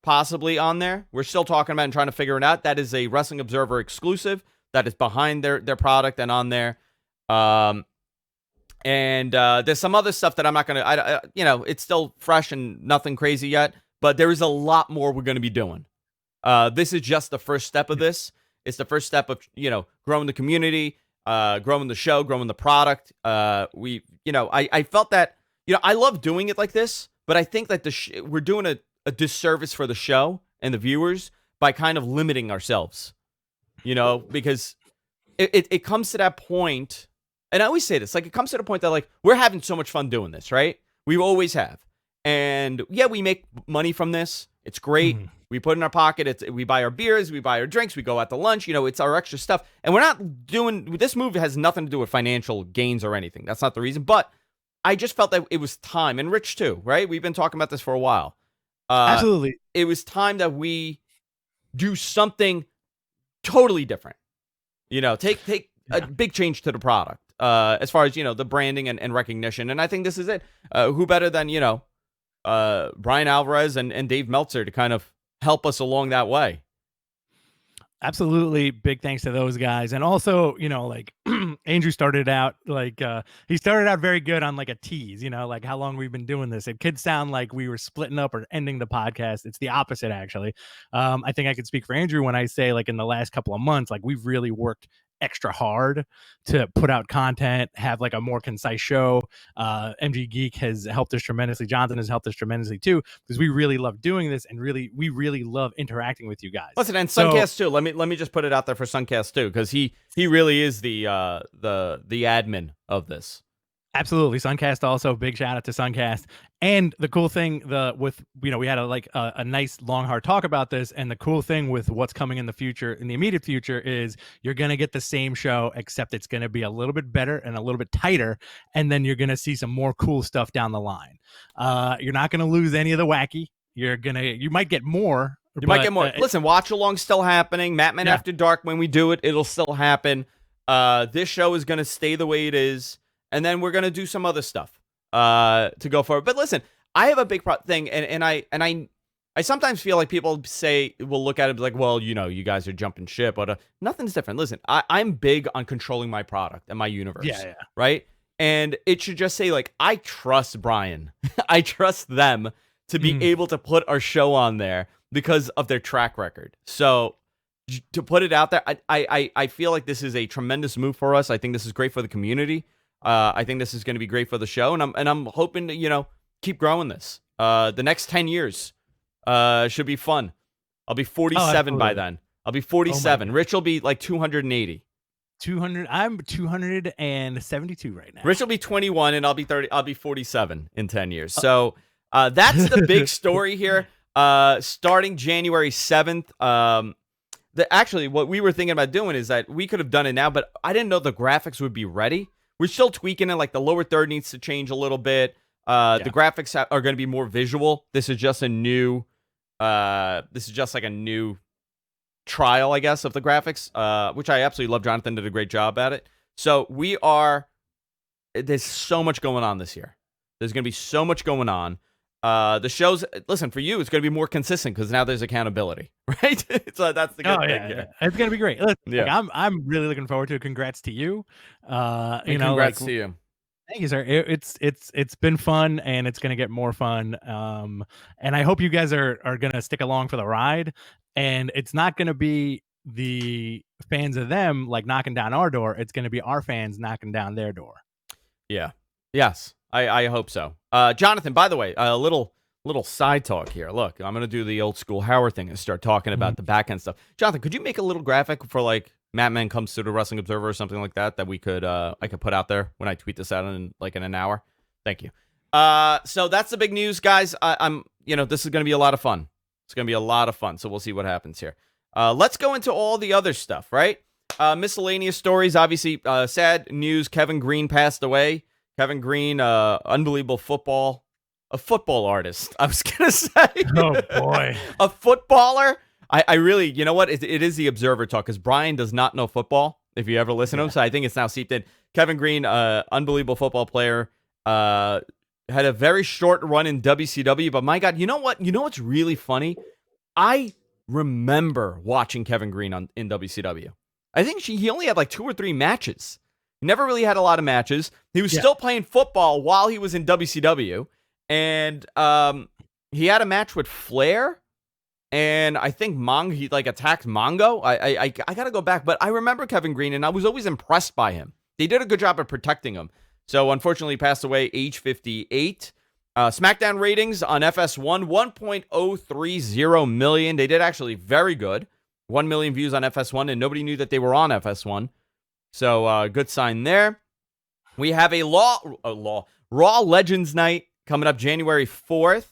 possibly on there. We're still talking about and trying to figure it out. That is a Wrestling Observer exclusive. That is behind their product and on there. And there's some other stuff that I'm not going to, it's still fresh and nothing crazy yet, but there is a lot more we're going to be doing. This is just the first step of this. It's the first step of, growing the community, growing the show, growing the product. I felt that, I love doing it like this, but I think that we're doing a disservice for the show and the viewers by kind of limiting ourselves. Because it comes to that point, and I always say this, like, it comes to the point that, like, we're having so much fun doing this, right? We always have. And, yeah, we make money from this. It's great. We put it in our pocket. We buy our beers. We buy our drinks. We go out to lunch. It's our extra stuff. And we're not doing, this move has nothing to do with financial gains or anything. That's not the reason. But I just felt that it was time, and Rich too, right? We've been talking about this for a while. Absolutely. It was time that we do something totally different. Take a big change to the product as far as, the branding and recognition. And I think this is it. Who better than, Brian Alvarez and Dave Meltzer to kind of help us along that way. Absolutely. Big thanks to those guys. And also, Andrew started out he started out very good on like a tease, like how long we've been doing this. It could sound like we were splitting up or ending the podcast. It's the opposite, actually. I think I could speak for Andrew when I say, like, in the last couple of months, like, we've really worked extra hard to put out content, have like a more concise show. MG Geek has helped us tremendously. Jonathan has helped us tremendously too, because we really love doing this, and we really love interacting with you guys. Listen, and Suncast too. Let me just put it out there for Suncast too, because he really is the admin of this. Absolutely. Suncast also, big shout out to Suncast. And the cool thing we had a nice long hard talk about this, and the cool thing with what's coming in the immediate future is you're going to get the same show, except it's going to be a little bit better and a little bit tighter, and then you're going to see some more cool stuff down the line. You're not going to lose any of the wacky. You might get more. You might get more. Listen, Watch Along still happening. Matt Men After Dark, when we do it, it'll still happen. This show is going to stay the way it is. And then we're going to do some other stuff to go forward. But listen, I have a big thing, and I I sometimes feel like people will look at it like, well, you guys are jumping ship, but nothing's different. Listen, I'm big on controlling my product and my universe, Yeah. right? And it should just say, like, I trust Brian. I trust them to be able to put our show on there because of their track record. So to put it out there, I feel like this is a tremendous move for us. I think this is great for the community. I think this is going to be great for the show, and I'm hoping to keep growing this. The next 10 years should be fun. I'll be 47 by then. I'll be 47. Rich will be like 280. 200. I'm 272 right now. Rich will be 21, and I'll be 30. I'll be 47 in 10 years. So that's the big story here. Starting January 7th. Actually, what we were thinking about doing is that we could have done it now, but I didn't know the graphics would be ready. We're still tweaking it. Like the lower third needs to change a little bit. The graphics are going to be more visual. This is just a new. This is just like a new trial, I guess, of the graphics, which I absolutely love. Jonathan did a great job at it. So there's so much going on this year. There's going to be so much going on. The shows, listen, for you, it's going to be more consistent because now there's accountability, right? So that's the good thing here. It's going to be great. Look, I'm really looking forward to it. Congrats to you. Congrats to you. Thank you, sir. It's been fun, and it's going to get more fun. And I hope you guys are going to stick along for the ride. And it's not going to be the fans of them like knocking down our door. It's going to be our fans knocking down their door. Yeah. Yes. I hope so. Jonathan, by the way, a little side talk here. Look, I'm going to do the old school Howard thing and start talking about the back end stuff. Jonathan, could you make a little graphic for like Matt Men Comes to the Wrestling Observer or something like that we could I could put out there when I tweet this out in an hour? Thank you. So that's the big news, guys. I'm this is going to be a lot of fun. It's going to be a lot of fun. So we'll see what happens here. Let's go into all the other stuff, right? Miscellaneous stories. Obviously, sad news. Kevin Green passed away. Kevin Green, unbelievable a football artist, I was going to say. Oh, boy. A footballer. I really, you know what? It is the Observer talk because Brian does not know football, if you ever listen to him. So I think it's now seeped in. Kevin Green, unbelievable football player. Had a very short run in WCW, but my God, you know what? You know what's really funny? I remember watching Kevin Green in WCW. I think he only had like 2 or 3 matches. He never really had a lot of matches. He was still playing football while he was in WCW. And he had a match with Flair. And I think he like attacked Mongo. I got to go back. But I remember Kevin Green, and I was always impressed by him. They did a good job of protecting him. So unfortunately, he passed away age 58. SmackDown ratings on FS1, 1.030 million. They did actually very good. 1 million views on FS1, and nobody knew that they were on FS1. So good sign there. We have a Raw Legends Night coming up January 4th.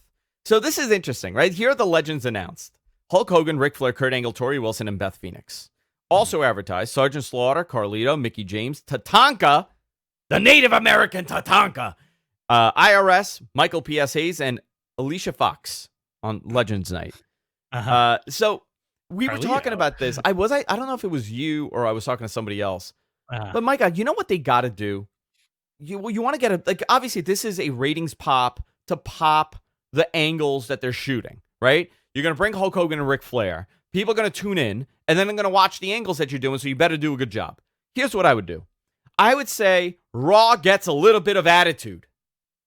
So this is interesting, right? Here are the legends announced. Hulk Hogan, Ric Flair, Kurt Angle, Tori Wilson, and Beth Phoenix. Also advertised, Sergeant Slaughter, Carlito, Mickey James, Tatanka, the Native American Tatanka, IRS, Michael P.S. Hayes, and Alicia Fox on Legends Night. So we were talking about this. I don't know if it was you or I was talking to somebody else. But my God, you know what they got to do? You want to get obviously this is a ratings pop to pop the angles that they're shooting, right? You're going to bring Hulk Hogan and Ric Flair. People are going to tune in, and then they're going to watch the angles that you're doing, so you better do a good job. Here's what I would do. I would say Raw gets a little bit of attitude.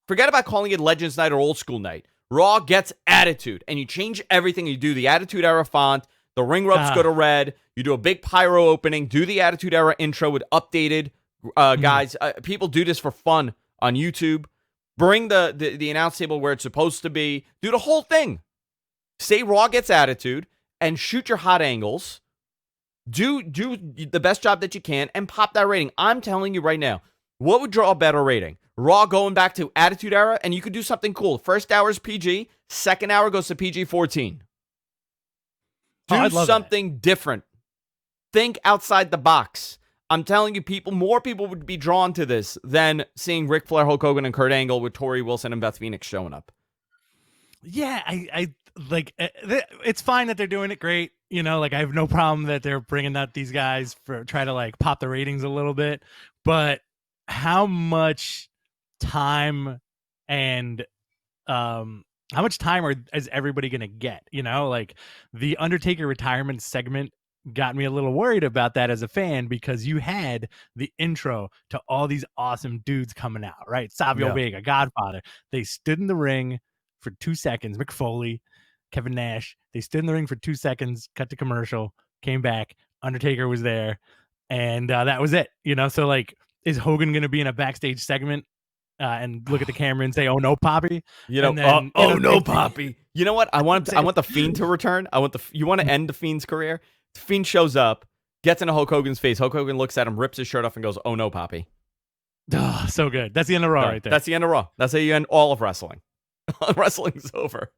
Forget about calling it Legends Night or Old School Night. Raw gets attitude, and you change everything. You do the Attitude Era font. The ring ropes go to red. You do a big pyro opening. Do the Attitude Era intro with updated guys. People do this for fun on YouTube. Bring the announce table where it's supposed to be. Do the whole thing. Say Raw gets attitude and shoot your hot angles. Do the best job that you can and pop that rating. I'm telling you right now, what would draw a better rating? Raw going back to Attitude Era, and you could do something cool. First hour is PG. Second hour goes to PG-14. Do something different. Think outside the box. I'm telling you, more people would be drawn to this than seeing Ric Flair, Hulk Hogan, and Kurt Angle with Tori Wilson and Beth Phoenix showing up. Yeah, I like. It's fine that they're doing it great. I have no problem that they're bringing out these guys for try to pop the ratings a little bit. But how much time and how much time is everybody going to get? You know, like the Undertaker retirement segment got me a little worried about that as a fan, because you had the intro to all these awesome dudes coming out, right? Savio Yeah. Vega, Godfather. They stood in the ring for 2 seconds. Mick Foley, Kevin Nash. They stood in the ring for 2 seconds, cut to commercial, came back. Undertaker was there. And that was it, you know? So, like, is Hogan going to be in a backstage segment and look at the camera and say, "Oh no, Poppy"? You know, And then, no, Poppy. You know what? I want the Fiend to return. You want to end the Fiend's career? The Fiend shows up, gets into Hulk Hogan's face. Hulk Hogan looks at him, rips his shirt off, and goes, "Oh no, Poppy." Oh, so good. That's the end of Raw right there. That's the end of Raw. That's how you end all of wrestling. Wrestling's over.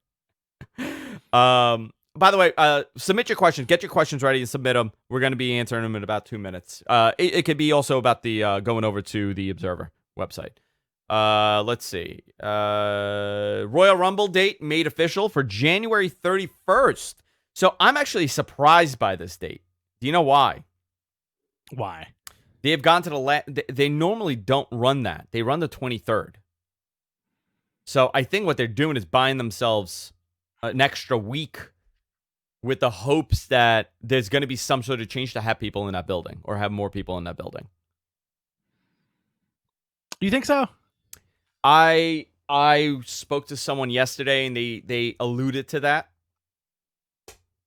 By the way, submit your questions. Get your questions ready and submit them. We're going to be answering them in about 2 minutes. It could be also about the going over to the Observer website. Let's see. Royal Rumble date made official for January 31st. So I'm actually surprised by this date. Do you know why? Why? They have gone to the they normally don't run that. They run the 23rd. So I think what they're doing is buying themselves an extra week with the hopes that there's going to be some sort of change to have people in that building or have more people in that building. You think so? I spoke to someone yesterday and they alluded to that.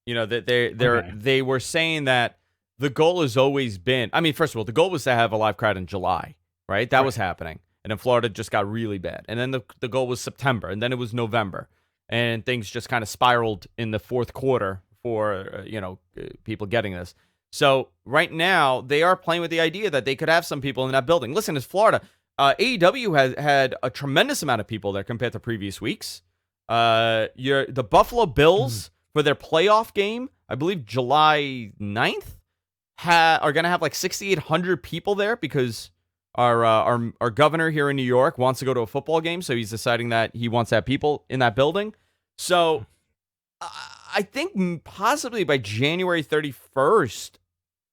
You know, that they were saying that the goal has always been, I mean, first of all, the goal was to have a live crowd in July, right? That was happening. And then Florida just got really bad. And then the goal was September, and then it was November. And things just kind of spiraled in the fourth quarter for, people getting this. So right now, they are playing with the idea that they could have some people in that building. Listen, it's Florida. AEW has had a tremendous amount of people there compared to previous weeks. The Buffalo Bills, for their playoff game, I believe July 9th, are going to have like 6,800 people there because our governor here in New York wants to go to a football game, so he's deciding that he wants to have people in that building. So I think possibly by January 31st,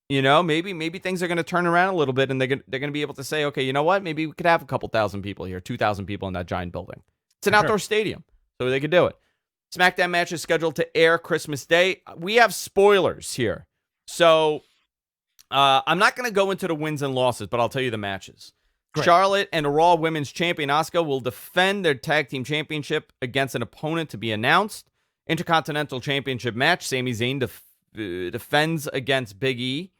maybe things are going to turn around a little bit, and they're going to be able to say, okay, you know what? Maybe we could have a couple thousand people here, 2,000 people in that giant building. It's an outdoor stadium, so they could do it. SmackDown match is scheduled to air Christmas Day. We have spoilers here. So I'm not going to go into the wins and losses, but I'll tell you the matches. Great. Charlotte and the Raw Women's Champion Asuka will defend their Tag Team Championship against an opponent to be announced. Intercontinental Championship match, Sami Zayn defends against Big E.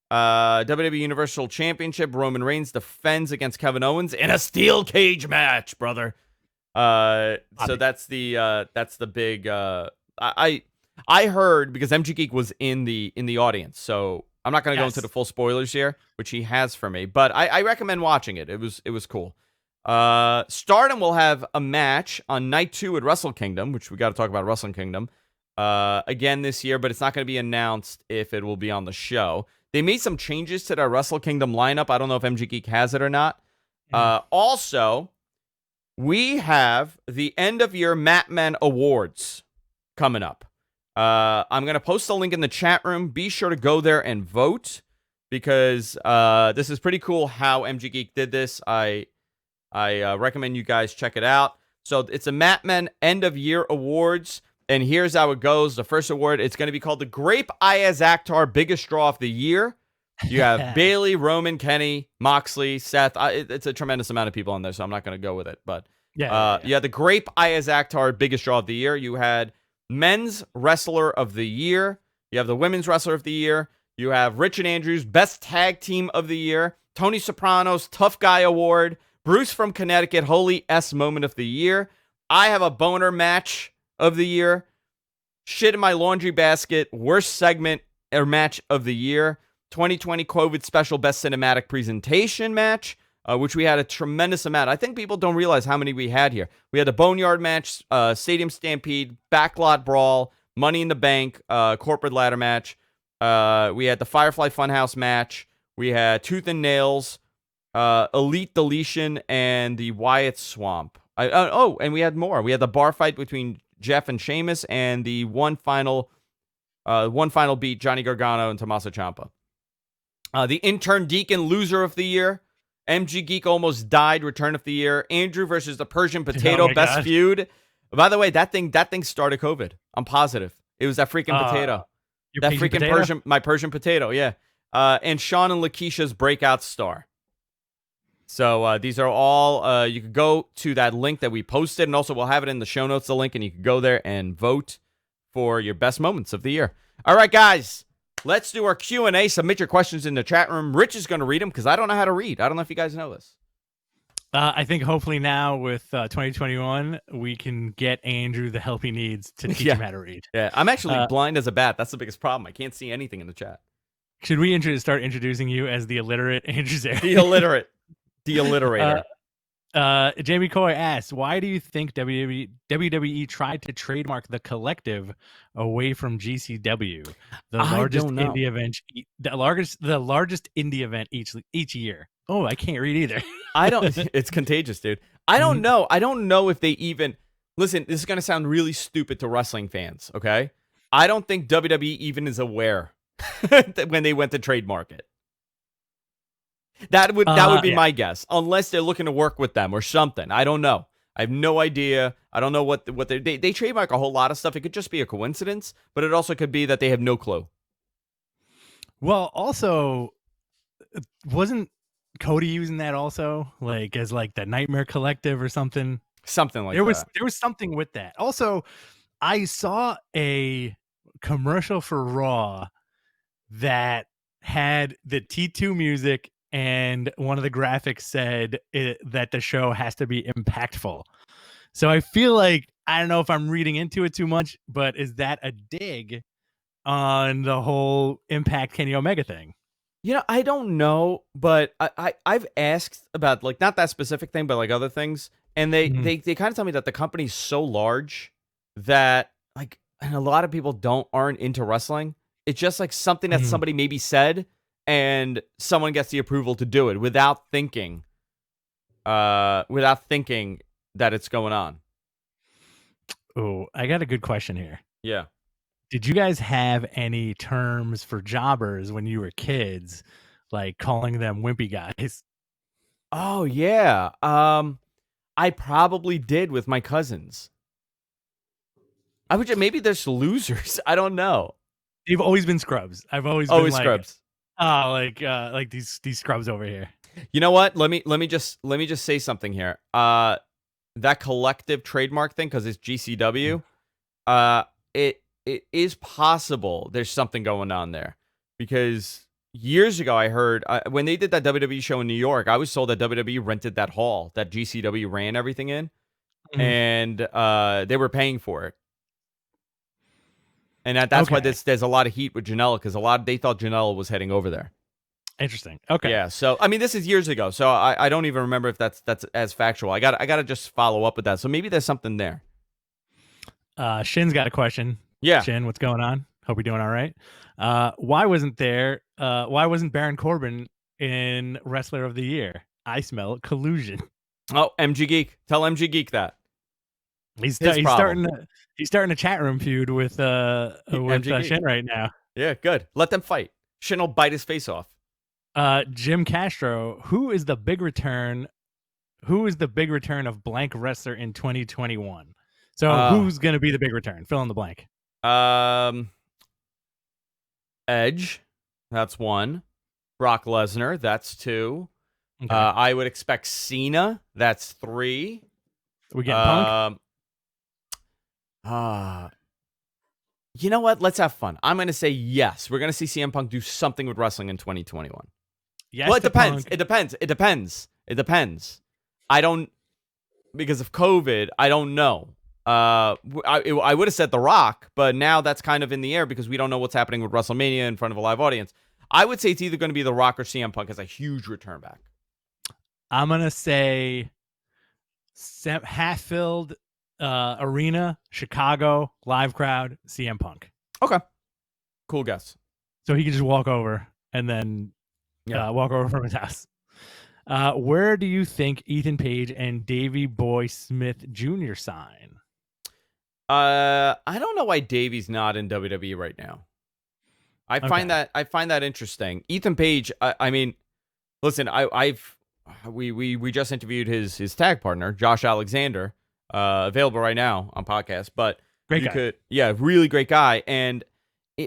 WWE Universal Championship, Roman Reigns defends against Kevin Owens in a steel cage match, brother. So that's the big. I heard, because MG Geek was in the audience, so I'm not going to go into the full spoilers here, which he has for me, but I recommend watching it. It was cool. Stardom will have a match on night 2 at Wrestle Kingdom, which we got to talk about Wrestle Kingdom again this year, but it's not going to be announced if it will be on the show. They made some changes to their Wrestle Kingdom lineup. I don't know if MG Geek has it or not. Also, we have the end of year Matman Awards coming up. I'm going to post a link in the chat room. Be sure to go there and vote, because this is pretty cool how MG Geek did this. I recommend you guys check it out. So it's a Matman end of year awards, and here's how it goes. The first award, it's going to be called the Grape Ayaz Akhtar Biggest Draw of the Year. You have Bailey, Roman, Kenny, Moxley, Seth. It's a tremendous amount of people on there, so I'm not going to go with it. But you had the Grape Ayaz Akhtar Biggest Draw of the Year. You had Men's Wrestler of the Year. You have the Women's Wrestler of the Year. You have Richard Andrews, Best Tag Team of the Year. Tony Soprano's Tough Guy Award. Bruce from Connecticut, Holy S Moment of the Year. I have a Boner Match of the Year. Shit in My Laundry Basket, Worst Segment or Match of the Year. 2020 COVID Special Best Cinematic Presentation Match, which we had a tremendous amount. I think people don't realize how many we had here. We had a Boneyard Match, Stadium Stampede, Backlot Brawl, Money in the Bank, Corporate Ladder Match. We had the Firefly Funhouse Match. We had Tooth and Nails, Elite Deletion, and the Wyatt Swamp. And we had more. We had the bar fight between Jeff and Sheamus, and the one final beat, Johnny Gargano and Tommaso Ciampa. The Intern Deacon Loser of the Year. MG Geek Almost Died Return of the Year. Andrew versus the Persian Potato Best Feud. By the way, that thing started COVID. I'm positive. It was that freaking potato. Your That Persian freaking potato? my Persian potato, yeah. And Sean and Lakeisha's breakout star. So these are all, you could go to that link that we posted, and also we'll have it in the show notes, the link, and you can go there and vote for your best moments of the year. All right, guys, let's do our Q&A. Submit your questions in the chat room. Rich is going to read them because I don't know how to read. I don't know if you guys know this. I think hopefully now with 2021, we can get Andrew the help he needs to teach him how to read. Yeah, I'm actually blind as a bat. That's the biggest problem. I can't see anything in the chat. Should we start introducing you as the illiterate Andrew Zare? The illiterate. The alliterator. Jamie Coy asks, why do you think WWE tried to trademark the Collective away from GCW, the largest indie event, the largest indie event each year? Oh, I can't read either. It's contagious, dude. I don't know. I don't know if they even listen. This is gonna sound really stupid to wrestling fans. Okay, I don't think WWE even is aware that when they went to trademark it. That would be my guess, unless they're looking to work with them or something. I don't know. I have no idea. I don't know what they trademark a whole lot of stuff. It could just be a coincidence, but it also could be that they have no clue. Well, also, wasn't Cody using that also, as the Nightmare Collective or something? Something like that. There was something with that. Also, I saw a commercial for Raw that had the T2 music, and one of the graphics said that the show has to be impactful. So I feel like, I don't know if I'm reading into it too much, but is that a dig on the whole Impact Kenny Omega thing? I don't know, but I've asked about not that specific thing, but other things, and they kind of tell me that the company's so large that and a lot of people aren't into wrestling. It's just something that somebody maybe said, and someone gets the approval to do it without thinking that it's going on. Oh, I got a good question here. Yeah. Did you guys have any terms for jobbers when you were kids, calling them wimpy guys? Oh, yeah. I probably did with my cousins. Maybe there's losers. I don't know. They've always been scrubs. I've always been scrubs. These scrubs over here. You know what? Let me just say something here. That Collective trademark thing, because it's GCW. It is possible there's something going on there, because years ago I heard when they did that WWE show in New York, I was told that WWE rented that hall that GCW ran everything in, and they were paying for it. And that's why there's a lot of heat with Janela, because they thought Janela was heading over there. Interesting. Okay. Yeah. So this is years ago, so I don't even remember if that's as factual. I gotta just follow up with that. So maybe there's something there. Shin's got a question. Yeah. Shin, what's going on? Hope you're doing all right. Why wasn't Baron Corbin in Wrestler of the Year? I smell collusion. Oh, MG Geek. Tell MG Geek that. He's starting a chat room feud with Shin right now. Yeah, good. Let them fight. Shin will bite his face off. Jim Castro, who is the big return of blank wrestler in 2021? So who's going to be the big return? Fill in the blank. Edge, that's one. Brock Lesnar, that's two. Okay. I would expect Cena, that's three. We get Punk? You know what? Let's have fun. I'm going to say yes. We're going to see CM Punk do something with wrestling in 2021. Yes. Well, it depends. Punk. It depends. I don't, because of COVID, I don't know. I would have said The Rock, but now that's kind of in the air because we don't know what's happening with WrestleMania in front of a live audience. I would say it's either going to be The Rock or CM Punk as a huge return back. I'm going to say half-filled arena, Chicago, live crowd, CM Punk. Okay. Cool guess. So he can just walk over and then walk over from his house. Where do you think Ethan Page and Davey Boy Smith Jr. sign? I don't know why Davey's not in WWE right now. I find that interesting. Ethan Page, I mean, listen, we just interviewed his tag partner, Josh Alexander, available right now on podcast. But Great guy. Really great guy. And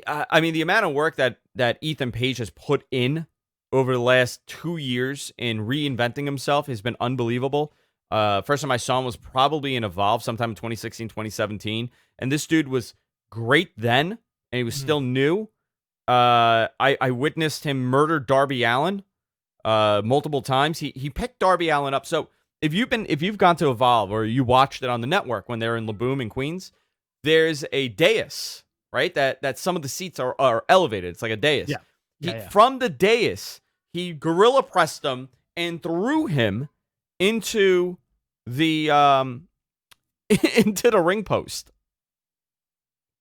I mean, the amount of work that Ethan Page has put in over the last 2 years in reinventing himself has been unbelievable. First time I saw him was probably in Evolve sometime in 2016, 2017. And this dude was great then, and he was still new. I witnessed him murder Darby Allin multiple times. He picked Darby Allin up. So if you've gone to Evolve or you watched it on the network when they're in La Boom in Queens, there's a dais, right? That some of the seats are elevated. It's like a dais. From the dais, he gorilla pressed him and threw him into the into the ring post.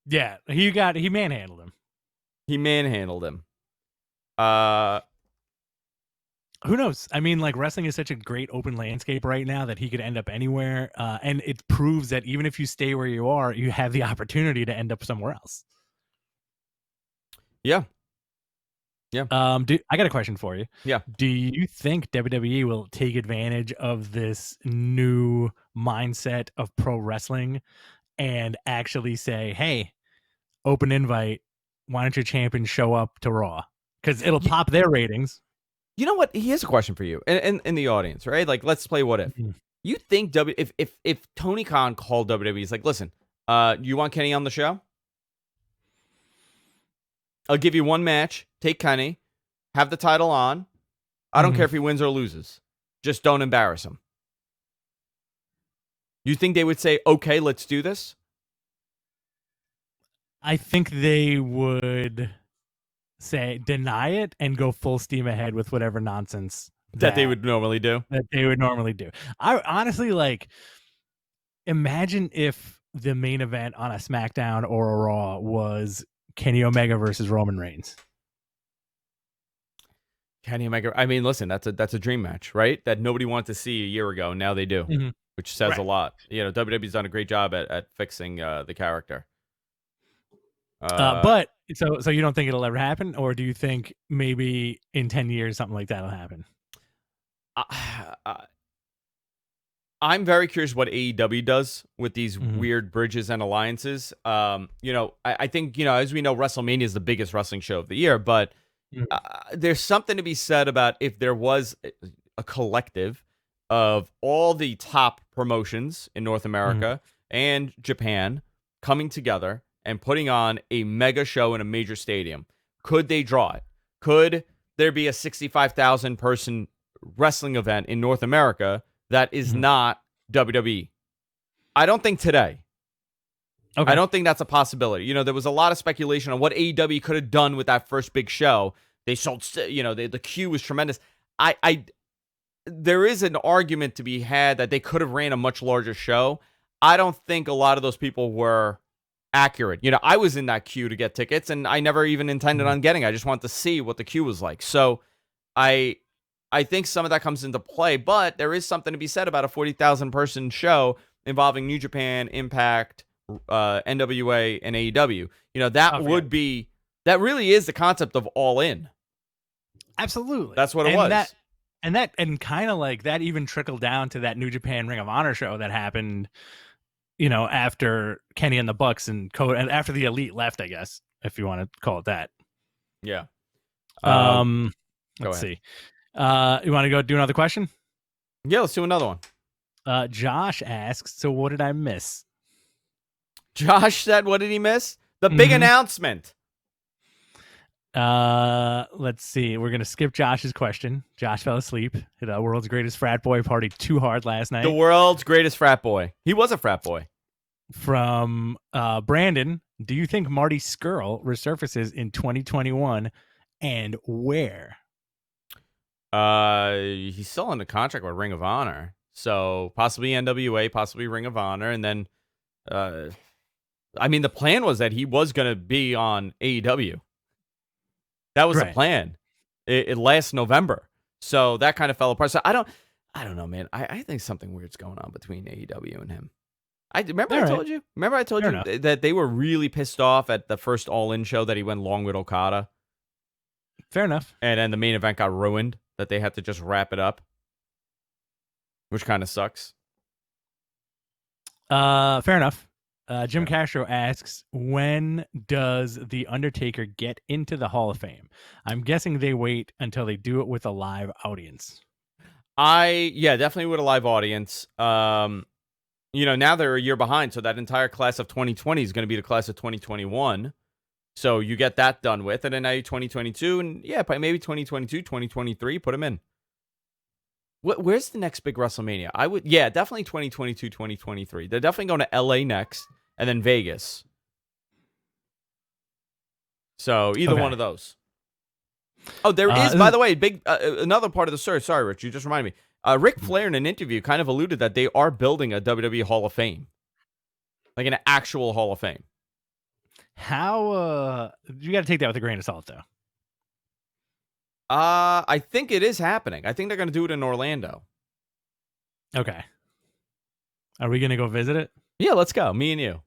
Yeah, he manhandled him. He manhandled him. Who knows? I mean, like, wrestling is such a great open landscape right now that he could end up anywhere. And it proves that even if you stay where you are, you have the opportunity to end up somewhere else. Yeah. I got a question for you. Yeah. Do you think WWE will take advantage of this new mindset of pro wrestling and actually say, hey, open invite, why don't your champion show up to Raw? Because it'll pop their ratings. You know what? Here's a question for you in the audience, right? Like, let's play what if. Mm-hmm. You think if Tony Khan called WWE, he's like, listen, you want Kenny on the show? I'll give you one match. Take Kenny. Have the title on. I don't care if he wins or loses. Just don't embarrass him. You think they would say, okay, let's do this? I think they would deny it and go full steam ahead with whatever nonsense that they would normally do. I honestly, like, imagine if the main event on a SmackDown or a Raw was Kenny Omega versus Roman Reigns. Kenny Omega. I mean, listen, that's a dream match, right? That nobody wanted to see a year ago. Now they do, which says a lot. You know, WWE's done a great job at fixing the character. But so you don't think it'll ever happen, or do you think maybe in 10 years something like that'll happen? I'm very curious what AEW does with these weird bridges and alliances. You know, I think, you know, as we know, WrestleMania is the biggest wrestling show of the year, but there's something to be said about if there was a collective of all the top promotions in North America and Japan coming together and putting on a mega show in a major stadium. Could they draw it? Could there be a 65,000 person wrestling event in North America that is not WWE? I don't think today. Okay. I don't think that's a possibility. You know, there was a lot of speculation on what AEW could have done with that first big show. They sold, you know, the queue was tremendous. There is an argument to be had that they could have ran a much larger show. I don't think a lot of those people were accurate. You know, I was in that queue to get tickets, and I never even intended on getting. I just wanted to see what the queue was like. So I think some of that comes into play, but there is something to be said about a 40,000 person show involving New Japan, Impact, NWA, and AEW. You know, that that really is the concept of All In. Absolutely. That's what it was. And kind of like that even trickled down to that New Japan Ring of Honor show that happened, you know, after Kenny and the Bucks and after the Elite left, I guess, if you want to call it that. Yeah. Let's see. You want to go do another question? Yeah, let's do another one. Josh asks, so what did I miss? Josh said, what did he miss? The big announcement. Let's see. We're going to skip Josh's question. Josh fell asleep at the world's greatest frat boy partied too hard last night. The world's greatest frat boy. He was a frat boy. From Brandon, do you think Marty Scurll resurfaces in 2021 and where? He's still under contract with Ring of Honor. So possibly NWA, possibly Ring of Honor. And then, I mean, the plan was that he was going to be on AEW. That was the plan. It last November. So that kind of fell apart. So I don't know, man. I think something weird's going on between AEW and him. I told you that they were really pissed off at the first All In show that he went long with Okada. Fair enough. And then the main event got ruined, that they had to just wrap it up, which kind of sucks. Fair enough. Jim Yeah. Castro asks, when does The Undertaker get into the Hall of Fame? I'm guessing they wait until they do it with a live audience. Definitely with a live audience. Now they're a year behind, so that entire class of 2020 is going to be the class of 2021. So you get that done with, and then now you 2022, and maybe 2022, 2023, put them in. Where's the next big WrestleMania? Definitely 2022, 2023. They're definitely going to LA next, and then Vegas. So either one of those. Oh, there is, by the way, big another part of the story. Sorry, Rich, you just reminded me. Ric Flair in an interview kind of alluded that they are building a WWE Hall of Fame, like an actual Hall of Fame. How you got to take that with a grain of salt, though. I think it is happening. I think they're going to do it in Orlando. Okay. Are we going to go visit it? Yeah, let's go. Me and you.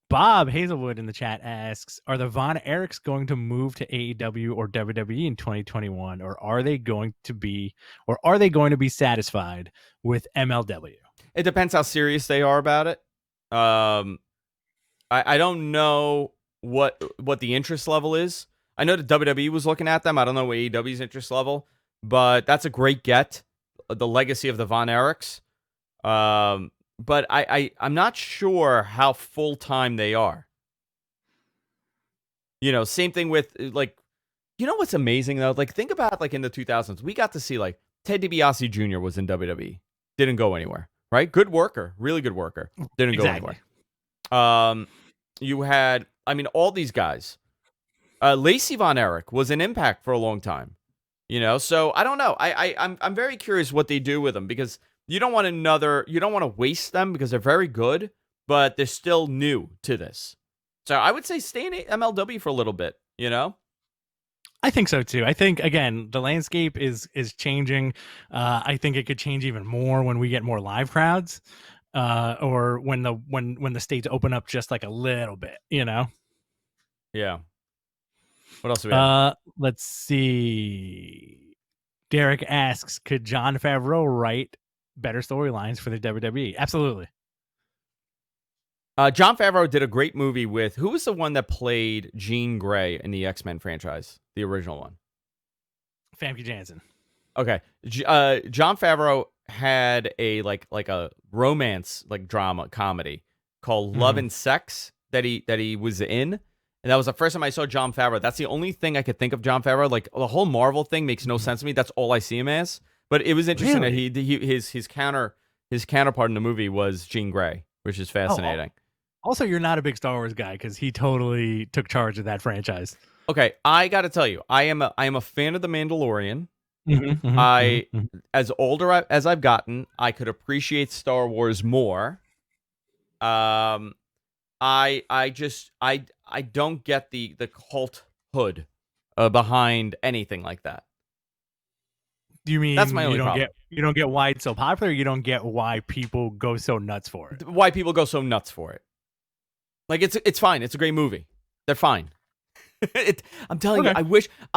Bob Hazelwood in the chat asks, are the Von Erichs going to move to AEW or WWE in 2021, or are they going to be satisfied with MLW? It depends how serious they are about it. I don't know what the interest level is. I know that WWE was looking at them. I don't know what AEW's interest level, but that's a great get. The legacy of the Von Erichs. But I'm not sure how full-time they are. Same thing with, what's amazing, though? Think about, in the 2000s. We got to see, Ted DiBiase Jr. was in WWE. Didn't go anywhere, right? Good worker. Really good worker. Didn't go anywhere. You had, all these guys. Lacey Von Erich was in Impact for a long time. So I don't know. I'm very curious what they do with them, because you don't want to waste them, because they're very good, but they're still new to this. So I would say stay in MLW for a little bit, I think so too. I think, again, the landscape is changing. I think it could change even more when we get more live crowds, or when the states open up just a little bit, Yeah. What else do we have? Let's see. Derek asks, could Jon Favreau write better storylines for the WWE? Absolutely. Jon Favreau did a great movie with, who was the one that played Jean Grey in the X-Men franchise, the original one? Famke Janssen. Okay. Jon Favreau had a a romance drama comedy called Love and Sex that he was in. And that was the first time I saw Jon Favreau. That's the only thing I could think of Jon Favreau. The whole Marvel thing makes no sense to me. That's all I see him as. But it was interesting that his counterpart in the movie was Jean Grey, which is fascinating. Also, you're not a big Star Wars guy, because he totally took charge of that franchise. Okay, I got to tell you, I am a fan of The Mandalorian. As older as I've gotten, I could appreciate Star Wars more. I don't get the culthood behind anything like that. Do you mean that's my only problem? You don't get why it's so popular? Or you don't get why people go so nuts for it? Why people go so nuts for it? It's fine. It's a great movie. They're fine. I'm telling you. I'm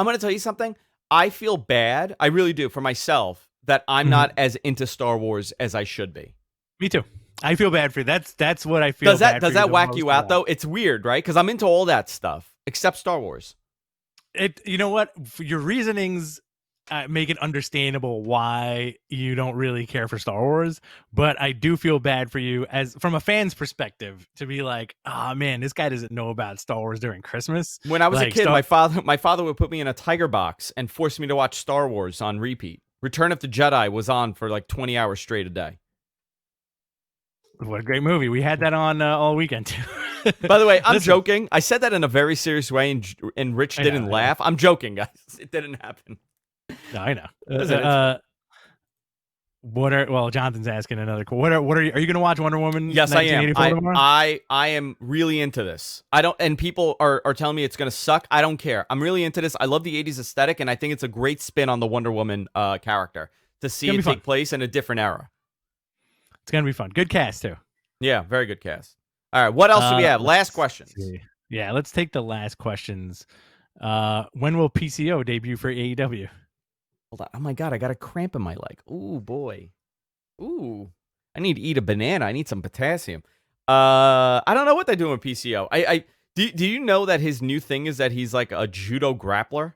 going to tell you something. I feel bad. I really do, for myself, that I'm not as into Star Wars as I should be. Me too. I feel bad for you. That's what I feel. Does that whack you out though? It's weird, right? Because I'm into all that stuff except Star Wars. You know what? Your reasonings make it understandable why you don't really care for Star Wars, but I do feel bad for you, as from a fan's perspective, to be like, oh man, this guy doesn't know about Star Wars during Christmas. When I was a kid, my father would put me in a tiger box and force me to watch Star Wars on repeat. Return of the Jedi was on for 20 hours straight a day. What a great movie. We had that on all weekend too. By the way, I'm joking. I said that in a very serious way, and Rich didn't laugh. I'm joking, guys. It didn't happen. No, I know. Jonathan's asking another. What are you going to watch Wonder Woman? Yes, I am. Tomorrow? I am really into this. I don't, and people are telling me it's going to suck. I don't care. I'm really into this. I love the 80s aesthetic, and I think it's a great spin on the Wonder Woman character to see it take place in a different era. It's going to be fun. Good cast too. Yeah, very good cast. All right, what else do we have? Last questions. Yeah, let's take the last questions. When will PCO debut for AEW? Hold on. Oh my God, I got a cramp in my leg. Ooh, boy. Ooh. I need to eat a banana. I need some potassium. I don't know what they're doing with PCO. Do you know that his new thing is that he's like a judo grappler?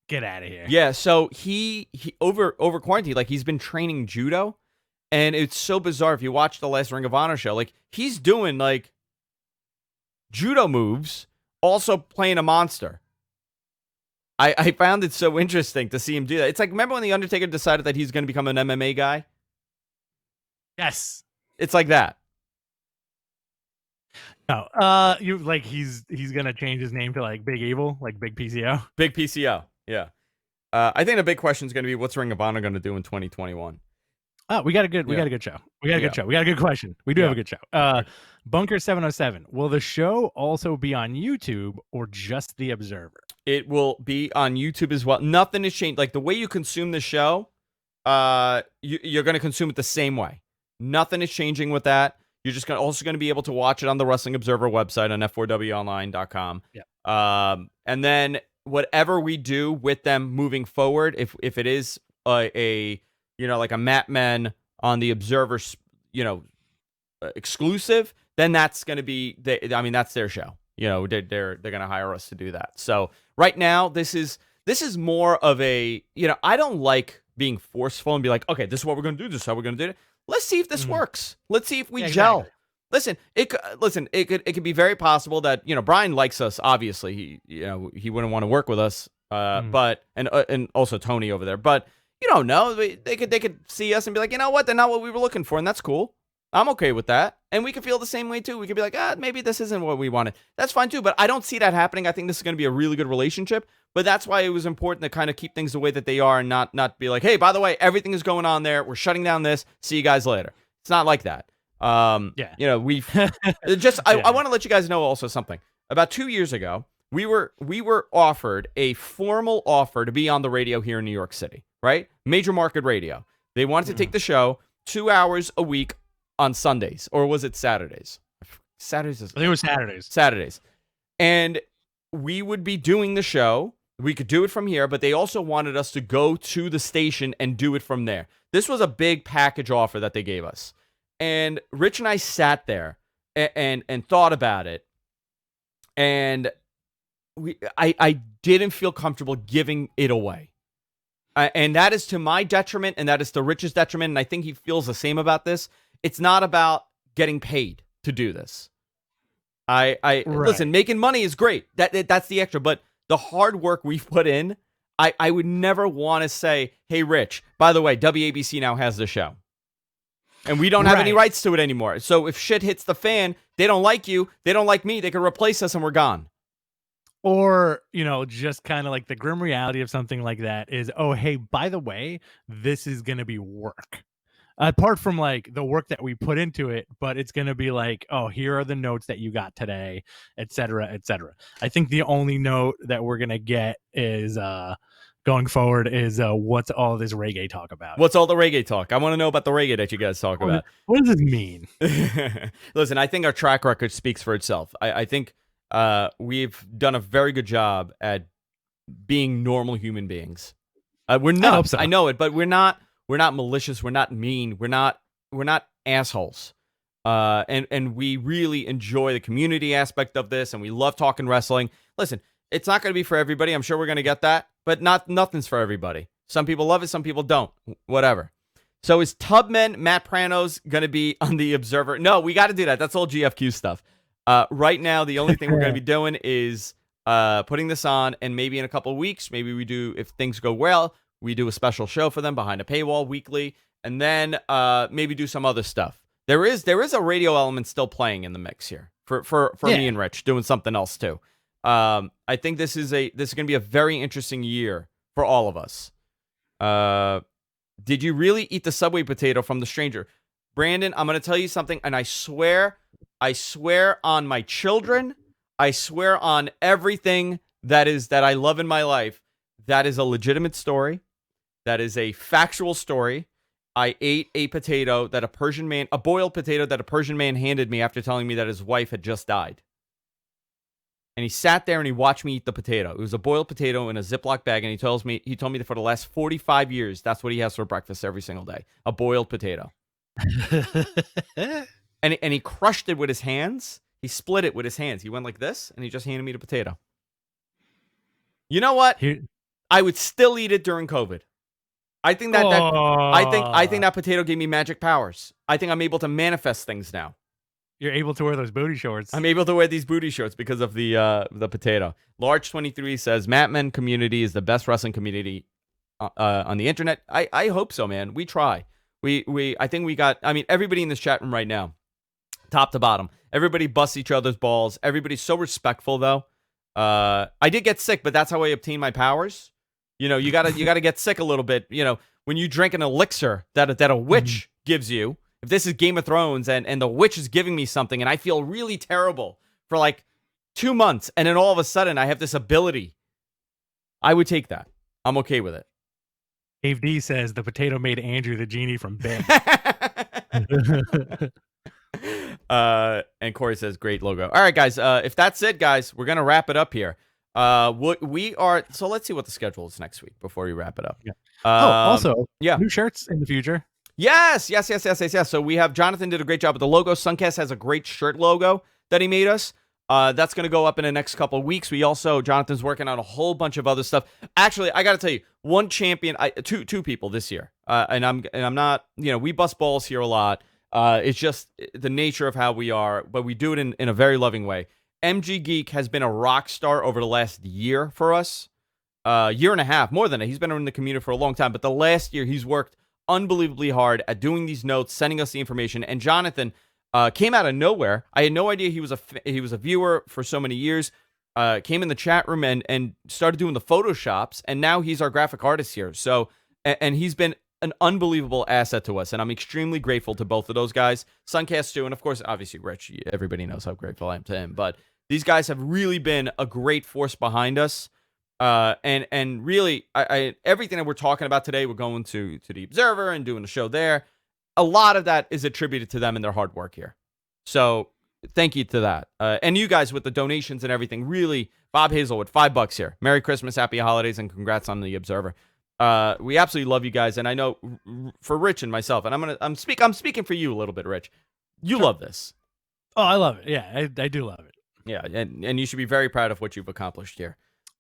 Get out of here. Yeah, so he over quarantine, like he's been training judo, and it's so bizarre. If you watch the last Ring of Honor show, like he's doing like judo moves, also playing a monster. I found it so interesting to see him do that. It's like, remember when The Undertaker decided that he's going to become an MMA guy? Yes. It's like that. No, you like he's gonna change his name to like Big Evil, like Big PCO. Big PCO, yeah. I think the big question is going to be, what's Ring of Honor going to do in 2021? Oh, we got a good show. We got a good show. We got a good question. We do have a good show. Bunker 707. Will the show also be on YouTube or just The Observer? It will be on YouTube as well. Nothing has changed. Like the way you consume the show, you're going to consume it the same way. Nothing is changing with that. You're just also going to be able to watch it on the Wrestling Observer website on f4wonline.com. Yeah. And then whatever we do with them moving forward, if it is like a Matt Men on the Observer, exclusive, then that's going to be that's their show. They're going to hire us to do that. So right now, this is more of a, I don't like being forceful and be like, okay, this is what we're going to do. This is how we're going to do it. Let's see if this works. Let's see if we gel. Listen, it could be very possible that, Brian likes us. Obviously, he wouldn't want to work with us. But and also Tony over there. But you don't know. They could see us and be like, you know what? They're not what we were looking for, and that's cool. I'm okay with that. And we could feel the same way too. We could be like, maybe this isn't what we wanted. That's fine too. But I don't see that happening. I think this is going to be a really good relationship. But that's why it was important to kind of keep things the way that they are and not be like, hey, by the way, everything is going on there. We're shutting down this. See you guys later. It's not like that. We've just, I want to let you guys know also something. About 2 years ago, we were offered a formal offer to be on the radio here in New York City, right? Major market radio. They wanted to take the show 2 hours a week on Sundays, or was it Saturdays? Saturdays. I think it was Saturdays. Saturdays. And we would be doing the show. We could do it from here, but they also wanted us to go to the station and do it from there. This was a big package offer that they gave us. And Rich and I sat there and thought about it. And I didn't feel comfortable giving it away. And that is to my detriment, and that is to Rich's detriment. And I think he feels the same about this. It's not about getting paid to do this. Listen, making money is great. That's the extra. But the hard work we've put in, I would never want to say, hey, Rich, by the way, WABC now has the show. And we don't have any rights to it anymore. So if shit hits the fan, they don't like you, they don't like me, they can replace us and we're gone. Or, just kind of like the grim reality of something like that is, oh, hey, by the way, this is going to be work. Apart from like the work that we put into it, but it's going to be like, oh, here are the notes that you got today, et cetera, et cetera. I think the only note that we're going to get is going forward is what's all this reggae talk about? What's all the reggae talk? I want to know about the reggae that you guys talk about. What does this mean? Listen, I think our track record speaks for itself. I think we've done a very good job at being normal human beings. We're not. I hope so. I know it, but we're not malicious. We're not mean. We're not assholes. And we really enjoy the community aspect of this, and we love talking wrestling. Listen, it's not going to be for everybody. I'm sure we're going to get that, but nothing's for everybody. Some people love it, some people don't. Whatever. So is Tubman Matt Pranos going to be on the Observer? No, we got to do that. That's all GFQ stuff. Right now, the only thing we're going to be doing is putting this on, and maybe in a couple of weeks, maybe we do, if things go well, we do a special show for them behind a paywall weekly, and then maybe do some other stuff. There is a radio element still playing in the mix here for me and Rich doing something else too. I think this is going to be a very interesting year for all of us. Did you really eat the Subway potato from the stranger? Brandon, I'm going to tell you something, and I swear on my children, I swear on everything that I love in my life, that is a legitimate story. That is a factual story. I ate a boiled potato that a Persian man handed me after telling me that his wife had just died. And he sat there and he watched me eat the potato. It was a boiled potato in a Ziploc bag, and he told me that for the last 45 years, that's what he has for breakfast every single day, a boiled potato. And he crushed it with his hands. He split it with his hands. He went like this, and he just handed me the potato. You know what? I would still eat it during COVID. I think I think that potato gave me magic powers. I think I'm able to manifest things now. You're able to wear those booty shorts. I'm able to wear these booty shorts because of the potato. Large23 says Matmen community is the best wrestling community on the internet. I hope so, man. We try. I think we got. I mean, everybody in this chat room right now, top to bottom, everybody busts each other's balls. Everybody's so respectful, though. I did get sick, but that's how I obtain my powers. You know, you gotta get sick a little bit. You know, when you drink an elixir that a witch gives you. If this is Game of Thrones and the witch is giving me something and I feel really terrible for like 2 months and then all of a sudden I have this ability, I would take that. I'm okay with it. Dave D says the potato made Andrew the genie from Ben. And Corey says, great logo. All right, guys. If that's it, guys, we're going to wrap it up here. We are. So let's see what the schedule is next week before we wrap it up. Yeah. Also, new shirts in the future. Yes. So we have Jonathan did a great job with the logo. Suncast has a great shirt logo that he made us. That's going to go up in the next couple of weeks. Jonathan's working on a whole bunch of other stuff. Actually, I got to tell you, one champion, two people this year. And I'm not, we bust balls here a lot. It's just the nature of how we are, but we do it in a very loving way. MG Geek has been a rock star over the last year for us. Year and a half, more than that. He's been in the community for a long time, but the last year he's worked unbelievably hard at doing these notes, sending us the information. And Jonathan came out of nowhere. I had no idea he was a viewer for so many years. Came in the chat room and started doing the photoshops, and now he's our graphic artist here. So, and he's been an unbelievable asset to us, and I'm extremely grateful to both of those guys. Suncast too, and of course, obviously Rich. Everybody knows how grateful I am to him. But these guys have really been a great force behind us. And really, I everything that we're talking about today, we're going to the Observer and doing the show there. A lot of that is attributed to them and their hard work here. So thank you to that. And you guys with the donations and everything. Really, Bob Hazelwood, $5 here. Merry Christmas, Happy Holidays, and congrats on the Observer. We absolutely love you guys, and I know for Rich and myself, and I'm speaking for you a little bit, Rich. You love this. Oh, I love it. Yeah, I do love it. Yeah, and you should be very proud of what you've accomplished here.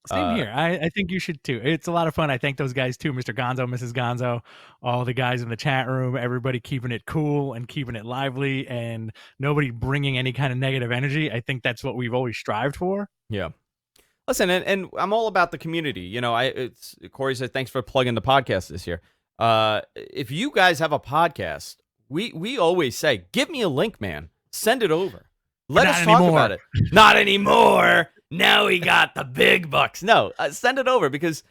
Same here. I think you should too. It's a lot of fun. I thank those guys too, Mr. Gonzo, Mrs. Gonzo, all the guys in the chat room, everybody keeping it cool and keeping it lively and nobody bringing any kind of negative energy. I think that's what we've always strived for. Yeah. Listen, and I'm all about the community. Corey said, thanks for plugging the podcast this year. If you guys have a podcast, we always say, give me a link, man. Send it over. Let us talk about it. Not anymore. Now we got the big bucks. No, send it over because,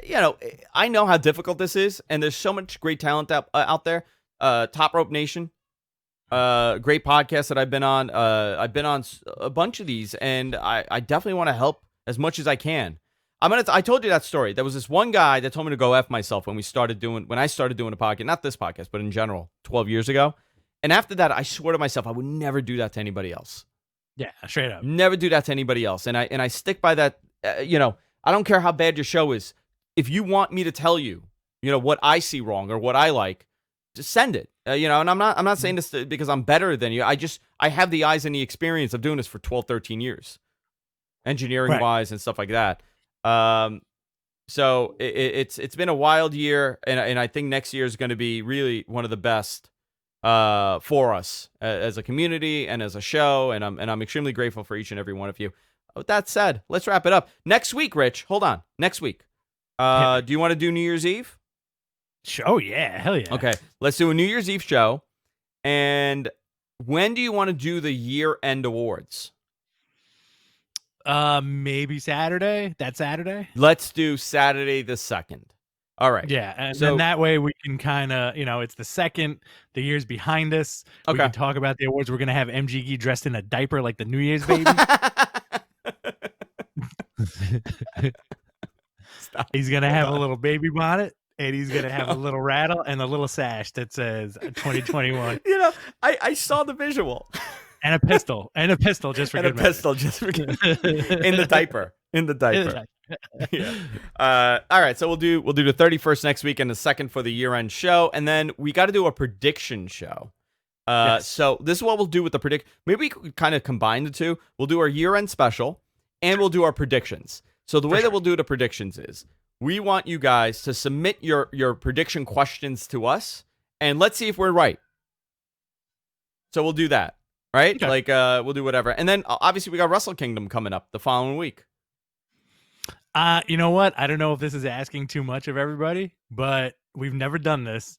I know how difficult this is. And there's so much great talent out there. Top Rope Nation, great podcast that I've been on. I've been on a bunch of these, and I definitely want to help as much as I can. I told you that story. There was this one guy that told me to go F myself when I started doing a podcast, not this podcast, but in general, 12 years ago. And after that, I swore to myself I would never do that to anybody else. Yeah, straight up. Never do that to anybody else. And I stick by that. I don't care how bad your show is. If you want me to tell you, what I see wrong or what I like, just send it. And I'm not saying this because I'm better than you. I have the eyes and the experience of doing this for 12, 13 years. Engineering wise and stuff like that. So it's been a wild year, and I think next year is going to be really one of the best for us as a community and as a show, and I'm extremely grateful for each and every one of you. With that said, let's wrap it up. Next week, Rich, hold on. Next week, do you want to do New Year's Eve? Oh yeah, hell yeah. Okay, let's do a New Year's Eve show. And when do you want to do the year-end awards? Maybe Saturday. That Saturday. Let's do Saturday the 2nd. All right. Yeah, and then that way we can kind of, it's the 2nd, the year's behind us. Okay. We can talk about the awards. We're going to have MGG dressed in a diaper like the New Year's baby. He's going to have a little baby bonnet, and he's going to have a little rattle and a little sash that says 2021. I saw the visual. And a pistol just for good measure. In the diaper. Yeah. All right, so we'll do the 31st next week and the 2nd for the year-end show, and then we got to do a prediction show. Yes. So this is what we'll do with the predict. Maybe we could kind of combine the two. We'll do our year-end special, and we'll do our predictions. So the way that we'll do the predictions is we want you guys to submit your prediction questions to us, and let's see if we're right. So we'll do that, right? Okay. Like we'll do whatever, and then obviously we got Wrestle Kingdom coming up the following week. You know what? I don't know if this is asking too much of everybody, but we've never done this.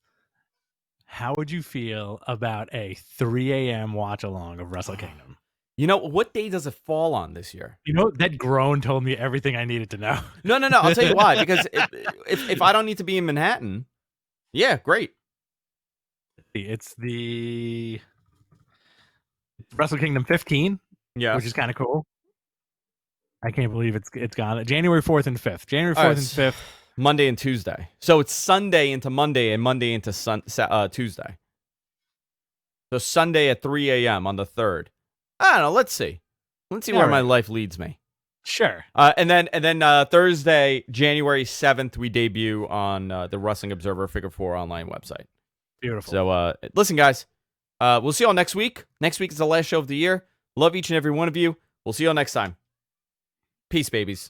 How would you feel about a 3 a.m. watch along of Wrestle Kingdom? You know, what day does it fall on this year? You know, that groan told me everything I needed to know. No. I'll tell you why. Because if I don't need to be in Manhattan, yeah, great. It's the Wrestle Kingdom 15, Yeah, which is kind of cool. I can't believe it's gone. January 4th and 5th. January 4th and 5th. Monday and Tuesday. So it's Sunday into Monday and Monday into Tuesday. So Sunday at 3 a.m. on the 3rd. I don't know. Let's see. Let's see where my life leads me. Sure. And then Thursday, January 7th, we debut on the Wrestling Observer Figure 4 online website. Beautiful. So listen, guys. We'll see y'all next week. Next week is the last show of the year. Love each and every one of you. We'll see y'all next time. Peace, babies.